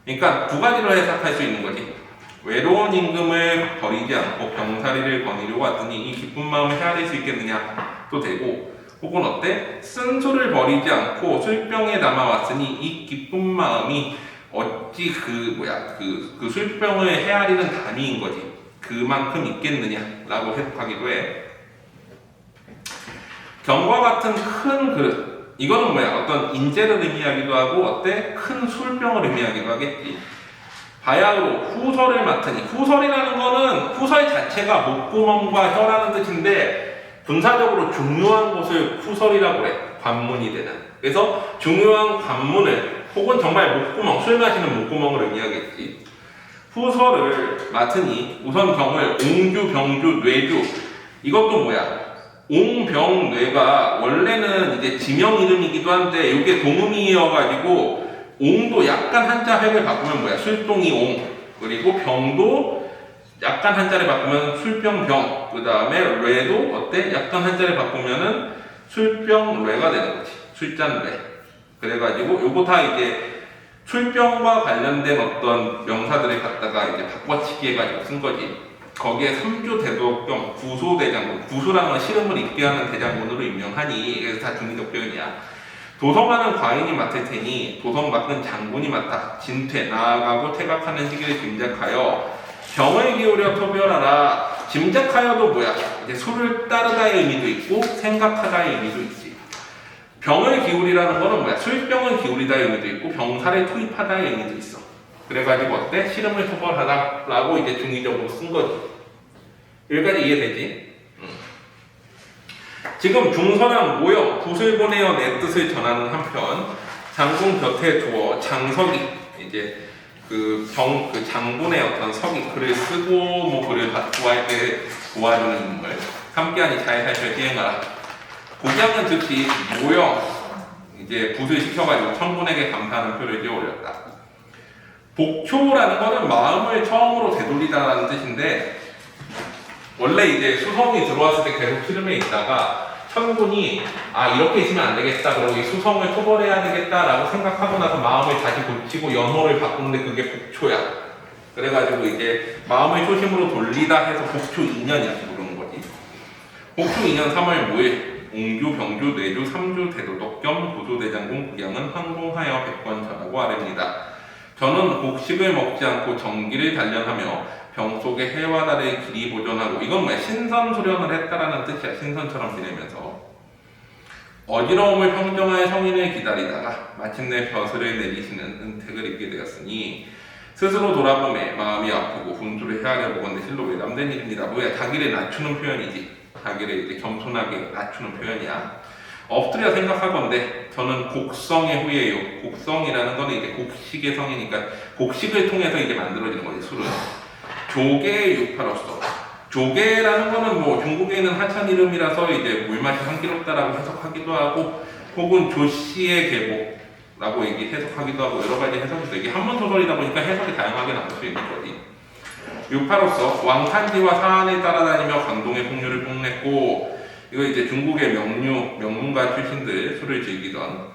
그러니까 두 가지로 해석할 수 있는 거지. 외로운 임금을 버리지 않고 병사리를 거느리고 왔더니 이 기쁜 마음을 헤아릴 수 있겠느냐도 되고, 혹은 어때? 쓴술을 버리지 않고 술병에 남아왔으니 이 기쁜 마음이 어찌 그 술병을 헤아리는 단위인 거지. 그만큼 있겠느냐라고 해석하기도 해. 경과 같은 큰 그릇. 이거는 뭐야? 어떤 인재를 의미하기도 하고 어때? 큰 술병을 의미하기도 하겠지. 바야흐로 후설을 맡으니, 후설이라는 거는 후설 자체가 목구멍과 혀라는 뜻인데 군사적으로 중요한 곳을 후설이라고 그래. 관문이 되는. 그래서 중요한 관문을 혹은 정말 목구멍, 술 마시는 목구멍을 의미하겠지. 후설을 맡으니 우선 병을 옹주, 병주, 뇌주. 이것도 뭐야? 옹, 병, 뇌가 원래는 이제 지명 이름이기도 한데 이게 동음이어가지고 옹도 약간 한자 획을 바꾸면 뭐야? 술동이 옹. 그리고 병도 약간 한자를 바꾸면 술병병. 그 다음에 뇌도 어때? 약간 한자를 바꾸면은 술병뇌가 되는 거지. 술잔뇌. 그래가지고 요거 다 이제 술병과 관련된 어떤 명사들을 갖다가 이제 바꿔치기 해가지고 쓴 거지. 거기에 삼주 대도경 구소대장군. 구소라는 건 시름을 입게 하는 대장군으로 임명하니, 그래서 다 중의적 표현이야. 도성하는 과인이 맡을 테니 도성 맡은 장군이 맡아 진퇴 나아가고 퇴각하는 시기를 짐작하여 병을 기울여 토별하라. 짐작하여도 뭐야? 이제 술을 따르다의 의미도 있고 생각하다의 의미도 있지. 병을 기울이라는 거는 뭐야? 술병을 기울이다의 의미도 있고 병사를 투입하다의 의미도 있어. 그래가지고 어때? 시름을 토벌하다라고 이제 중의적으로 쓴 거지. 여기까지 이해되지? 지금 중선왕 모형 붓을 보내어 내 뜻을 전하는 한편 장군 곁에 두어 장석이 이제 그 장군의 어떤 석이 글을 쓰고 뭐 글을 받고 할 때 도와주는 인물 함께하니 잘 살펴 시행하라. 고장은 즉시 모형 이제 붓을 시켜가지고 청군에게 감사하는 표를 띄어 올렸다. 복초라는 거는 마음을 처음으로 되돌리다라는 뜻인데, 원래 이제 수성이 들어왔을 때 계속 흐름에 있다가 천군이 이렇게 있으면 안 되겠다, 그러고 이 수성을 토벌해야 되겠다라고 생각하고 나서 마음을 다시 고치고 연호를 바꾸는데 그게 복초야. 그래가지고 이제 마음을 초심으로 돌리다 해서 복초 2년이라고 부르는 거지. 복초 2년 3월 5일 옹주, 병주, 뇌주, 삼주 대도독 겸 구조대장군 구경은 항공하여 백번 전하고 아뢰니다. 저는 곡식을 먹지 않고 정기를 단련하며 병 속의 해와 달의 길이 보존하고, 이건 뭐야? 신선수련을 했다라는 뜻이야. 신선처럼 지내면서 어지러움을 평정할 성인을 기다리다가 마침내 벼슬을 내리시는 은택을 입게 되었으니 스스로 돌아보매 마음이 아프고 분투를 헤아려 보건대 실로 외람된 일입니다. 뭐야, 자기를 낮추는 표현이지. 자기를 이제 겸손하게 낮추는 표현이야. 엎드려 생각하건대 저는 곡성의 후예요. 곡성이라는 거는 이제 곡식의 성이니까 곡식을 통해서 이제 만들어지는 거지, 술은. 조개의 육파로서. 조개라는 거는 뭐 중국에 있는 하천 이름이라서 이제 물맛이 향기롭다라고 해석하기도 하고, 혹은 조씨의 계곡라고 해석하기도 하고, 여러 가지 해석이 있어. 이게 한문 소설이다 보니까 해석이 다양하게 나올 수 있는 거지. 육파로서 왕탄지와 사안을 따라다니며 강동의 풍류를 뽐냈고, 이거 이제 중국의 명문가 출신들 술을 즐기던.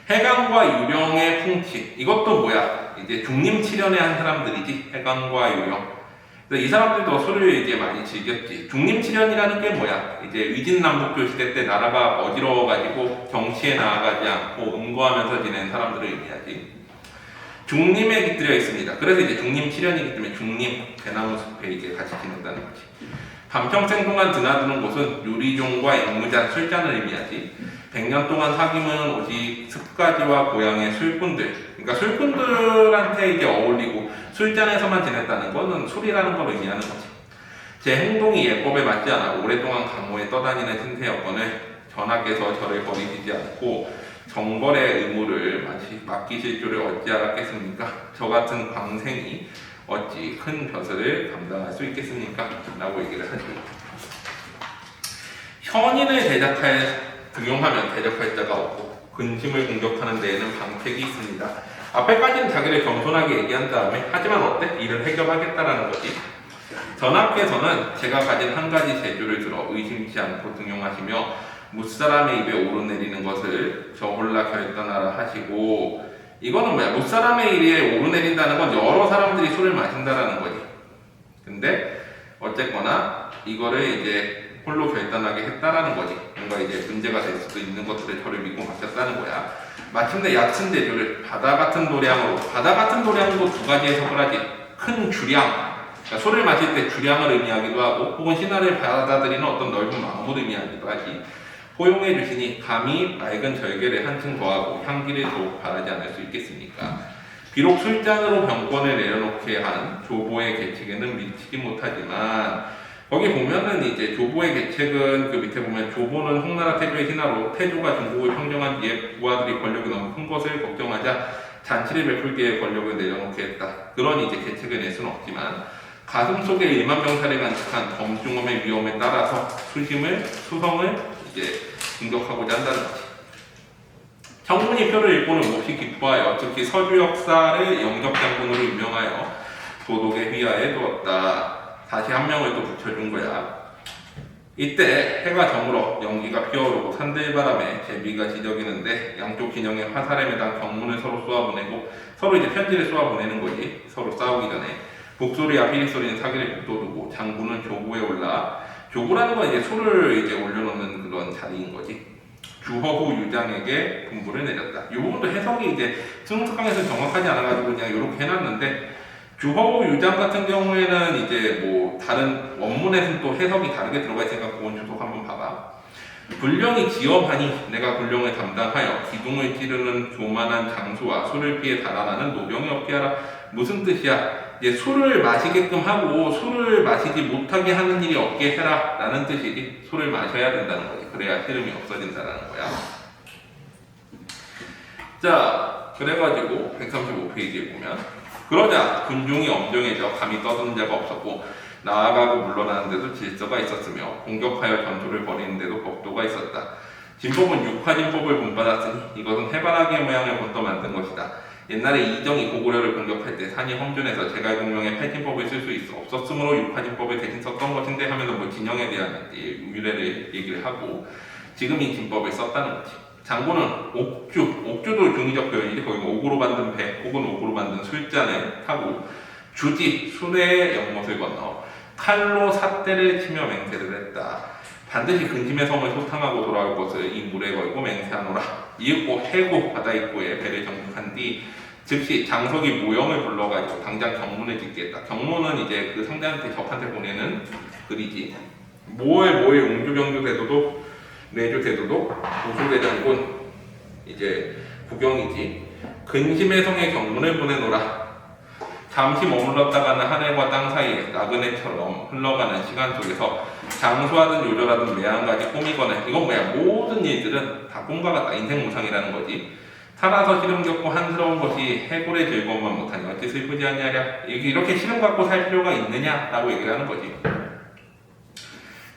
해강과 유령의 풍치. 이것도 뭐야? 이제 중림칠연의 한 사람들이지. 해강과 유령. 이 사람들도 술을 이제 많이 즐겼지. 중림칠연이라는 게 뭐야? 이제 위진남북조 시대 때 나라가 어지러워가지고 정치에 나아가지 않고 음고하면서 지낸 사람들을 의미하지. 중림에 깃들여 있습니다. 그래서 이제 중림칠연이기 때문에 중림, 대나무 숲에 이제 같이 지낸다는 거지. 반평생 동안 드나드는 곳은 유리종과 앵무잔, 술잔을 의미하지. 100년 동안 사귐은 오직 습가지와 고향의 술꾼들. 그러니까 술꾼들한테 이제 어울리고 술잔에서만 지냈다는 거는 술이라는 걸 의미하는 거지. 제 행동이 예법에 맞지 않아 오랫동안 강호에 떠다니는 신세였건을 전하께서 저를 버리시지 않고 정벌의 의무를 맡기실 줄을 어찌 알았겠습니까? 저 같은 광생이 어찌 큰 벼슬을 감당할 수 있겠습니까? 라고 얘기를 하죠. 현인을 등용하면 대적할 자가 없고 근심을 공격하는 데에는 방책이 있습니다. 앞에까지는 자기를 겸손하게 얘기한 다음에 하지만 어때? 일을 해결하겠다라는 거지. 전하께서는 제가 가진 한 가지 재주를 들어 의심치 않고 등용하시며 무사람의 입에 오르내리는 것을 저 홀라 결단하라 하시고, 이거는 뭐야? 무사람의 입에 오르내린다는 건 여러 사람들이 술을 마신다라는 거지. 근데 어쨌거나 이거를 이제 홀로 결단하게 했다라는 거지. 뭔가 이제 문제가 될 수도 있는 것들을 저를 믿고 맡겼다는 거야. 마침내 얕은 재주를 바다 같은 도량으로, 바다 같은 도량도 두 가지 해석을 하지. 큰 주량, 그러니까 술을 마실 때 주량을 의미하기도 하고, 혹은 신화를 받아들이는 어떤 넓은 마음을 의미하기도 하지. 포용해 주시니 감히 맑은 절개를 한층 더하고 향기를 더욱 바라지 않을 수 있겠습니까? 비록 술잔으로 병권을 내려놓게 한 조보의 계책에는 미치지 못하지만, 거기 보면은 이제 조보의 계책은 그 밑에 보면 조보는 홍나라 태조의 신하로 태조가 중국을 평정한 뒤에 부하들이 권력이 너무 큰 것을 걱정하자 잔치를 베풀기에 권력을 내려놓게 했다. 그런 이제 계책을 낼 수는 없지만 가슴 속에 1만 병사를 간직한 범중엄의 위험에 따라서 수성을 이제 공격하고자 한다는 거지. 청문이 표를 읽고는 몹시 기뻐하여 특히 서주 역사를 영접장군으로 임명하여 도독의 휘하에 두었다. 다시 한 명을 또 붙여준 거야. 이때 해가 저물어 연기가 피어오르고 산들바람에 제비가 지저귀는데 양쪽 진영에 화살에 매단 경문을 서로 쏘아보내고, 서로 이제 편지를 쏘아보내는 거지. 서로 싸우기 전에. 북소리와 피리소리는 사기를 북돋우고 장군은 조구에 올라, 조구라는 건 이제 술을 이제 올려놓는 그런 자리인 거지. 주허후 유장에게 분부를 내렸다. 이 부분도 해석이 이제 승특강에서 정확하지 않아가지고 그냥 이렇게 해놨는데, 주허후 유장 같은 경우에는 이제 뭐 다른 원문에서는 또 해석이 다르게 들어가 있으니까 그건 주석 한번 봐봐. 불령이 지엄하니 내가 불령을 담당하여 기둥을 찌르는 조만한 장수와 술을 피해 달아나는 노병이 없게 하라. 무슨 뜻이야? 이제 술을 마시게끔 하고 술을 마시지 못하게 하는 일이 없게 해라 라는 뜻이지. 술을 마셔야 된다는 거지. 그래야 흐름이 없어진다는 거야. 자, 그래가지고 135페이지에 보면, 그러자 군중이 엄정해져 감히 떠드는 자가 없었고 나아가고 물러나는 데도 질서가 있었으며 공격하여 전투를 벌이는 데도 법도가 있었다. 진법은 육화진법을 본받았으니 이것은 해바라기의 모양을 본떠 만든 것이다. 옛날에 이정이 고구려를 공격할 때 산이 험준해서 제갈공명의 팔진법을 쓸 수 없었으므로 육화진법을 대신 썼던 것인데 하면서 뭐 진영에 대한 유래를 얘기를 하고 지금 이 진법을 썼다는 거지. 장군은 옥주도 중의적 표현이지. 거기 옥으로 만든 배 혹은 옥으로 만든 술잔을 타고 주지, 수레의 연못을 건너 칼로 삿대를 치며 맹세를 했다. 반드시 근심의 섬을 소탕하고 돌아올 것을 이 물에 걸고 맹세하노라. 이윽고 해고 바다 입구에 배를 정복한 뒤 즉시 장석이 모형을 불러가지고 당장 경문을 짓겠다. 경문은 이제 그 상대한테 적한테 보내는 글이지. 모의 웅주병주 대도도 내주 대도도 보수대장군 이제 국영이지. 근심의 성에 경문을 보내노라. 잠시 머물렀다가는 하늘과 땅 사이에 나그네처럼 흘러가는 시간 속에서 장수하든 요절하든 매한가지 꿈이거나 이건 뭐야? 모든 일들은 다 꿈과 같다. 인생 무상이라는 거지. 살아서 시름 겪고 한스러운 것이 해골의 즐거움만 못하니 어찌 슬프지 아니하랴. 이렇게 시름 갖고 살 필요가 있느냐라고 얘기를 하는 거지.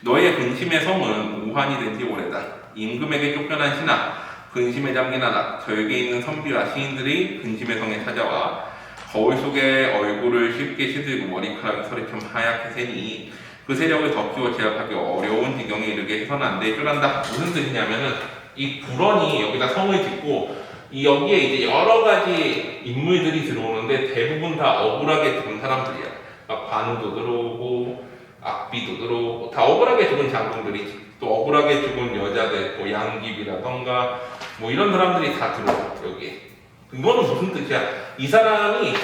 너의 근심의 성은 우환이 된 지 오래다. 임금에게 쫓겨난 신하, 근심에 잠긴 하나, 저에게 있는 선비와 시인들이 근심의 성에 찾아와 거울 속에 얼굴을 쉽게 시들고 머리카락이 서리처럼 하얗게 새니 그 세력을 덮치고 제압하기 어려운 지경에 이르게 해서는 안 될 줄 안다. 무슨 뜻이냐면은 이 불원이 여기다 성을 짓고 이 여기에 이제 여러 가지 인물들이 들어오는데 대부분 다 억울하게 죽은 사람들이야. 막 관우도 들어오고 악비도 들어오고 다 억울하게 죽은 장군들이지. 또 억울하게 죽은 여자들, 뭐 양귀비라던가 뭐 이런 사람들이 다 들어와 여기에. 이거는 무슨 뜻이야? 이 사람이 이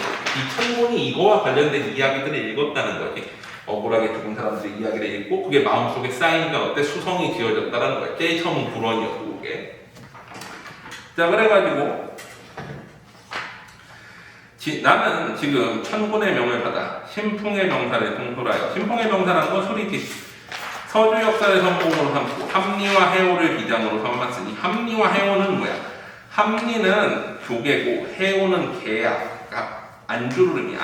천문이 이거와 관련된 이야기들을 읽었다는 거지. 억울하게 죽은 사람들의 이야기를 읽고 그게 마음속에 쌓이니까 어때? 수성이 지어졌다는 거야. 제일 처음 불원이었고 그게. 자 그래가지고 나는 지금 천군의 명을 받아 신풍의 병사를 통솔하여 신풍의 병사라는 건 소리지. 서주 역사를 선봉으로 삼고 합리와 해오를 비장으로 삼았으니 합리와 해오는 뭐야? 합리는 조개고 해오는 개야. 그러니까 안주를 의미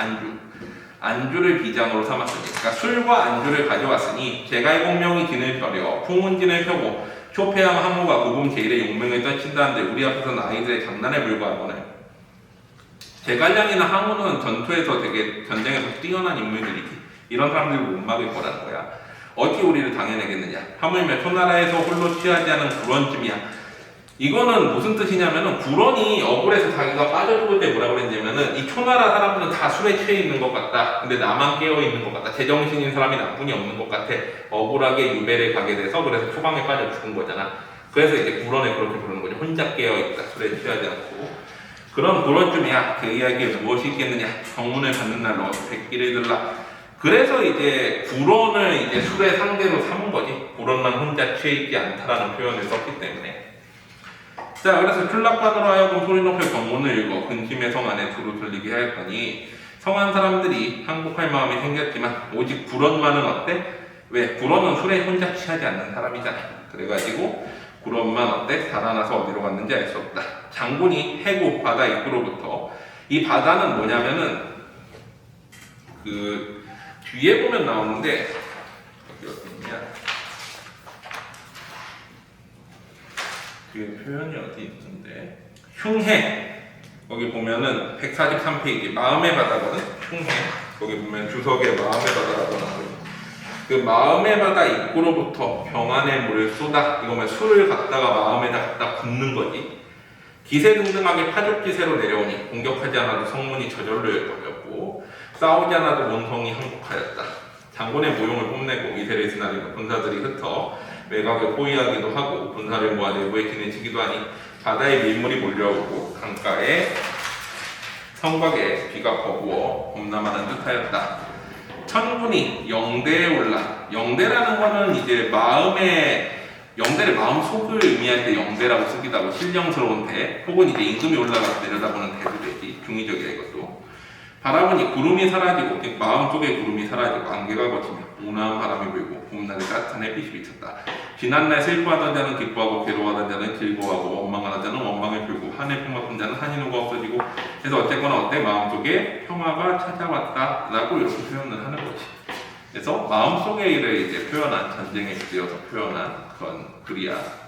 안주를 비장으로 삼았으니 그러니까 술과 안주를 가져왔으니 제갈공명이 진을 펴려 풍운진을 펴고 초패양 항우가 고금 제일의 용맹을 떨친다는데 우리 앞에서는 아이들의 장난에 불과하거네. 제갈량이나 항우는 전투에서 되게 전쟁에서 뛰어난 인물들이지. 이런 사람들을 못 막을 거라는 거야. 어찌 우리를 당해내겠느냐. 하물며 초나라에서 홀로 취하지 않은 불원쯤이야. 이거는 무슨 뜻이냐면은 불원이 억울해서 자기가 빠져 죽을 때 뭐라 그랬냐면은 이 초나라 사람들은 다 술에 취해 있는 것 같다. 근데 나만 깨어 있는 것 같다. 제정신인 사람이 나뿐이 없는 것 같아. 억울하게 유배를 가게 돼서 그래서 초방에 빠져 죽은 거잖아. 그래서 이제 불원을 그렇게 부르는 거죠. 혼자 깨어 있다. 술에 취하지 않고. 그런 불원쯤이야. 그 이야기에 무엇이 있겠느냐. 정문을 받는 날로 백기를 들라. 그래서 이제 불원을 이제 술의 상대로 삼은 거지. 불원만 혼자 취해 있지 않다라는 표현을 썼기 때문에. 자, 그래서 출락관으로 하여금 소리 높여 경문을 읽어 근심의 성 안에 두루 들리게 하였더니 성한 사람들이 항복할 마음이 생겼지만 오직 불원만은 어때? 왜? 불원은 술에 혼자 취하지 않는 사람이잖아. 그래가지고 불원만 어때? 살아나서 어디로 갔는지 알 수 없다. 장군이 해구 바다 입구로부터 이 바다는 뭐냐면은 그 뒤에 보면 나오는데 여기 어디 있냐? 뒤에 표현이 어디 있는데 흉해 거기 보면은 143페이지 마음의 바다거든. 흉해 거기 보면 주석에 마음의 바다라고 나와요. 그 마음의 바다 입구로부터 병안의 물을 쏟아 이거면 술을 갖다가 마음에다 갖다 붓는 거지. 기세등등하게 파죽기세로 내려오니 공격하지 않아도 성문이 저절로 열렸고 싸우지 않아도 원성이 항복하였다. 장군의 모용을 뽐내고 이세를 지나리며 군사들이 흩어 외곽을 포위하기도 하고 군사를 모아 내부에 기내치기도 하니 바다에 밀물이 몰려오고 강가에 성곽에 비가 퍼부어 범람하는 듯하였다. 천군이 영대에 올라 영대라는 거는 이제 영대를 마음속을 의미할 때 영대라고 쓰기도 하고 신령스러운 대 혹은 이제 임금이 올라가서 내려다보는 대도 되지. 중의적이야 이것도. 바라보니 구름이 사라지고 즉 마음속에 구름이 사라지고 안개가 걷히며 온화한 바람이 불고 봄날의 따뜻한 햇빛이 비쳤다. 지난날 슬퍼하던 자는 기뻐하고 괴로워하던 자는 즐거워하고 원망하던 자는 원망을 풀고 한해 품었던 자는 한인후가 없어지고 그래서 어쨌거나 어때? 마음속에 평화가 찾아왔다 라고 이렇게 표현을 하는 거지. 그래서 마음속의 일을 이제 표현한 전쟁에 빗대어서 표현한 그런 글이야.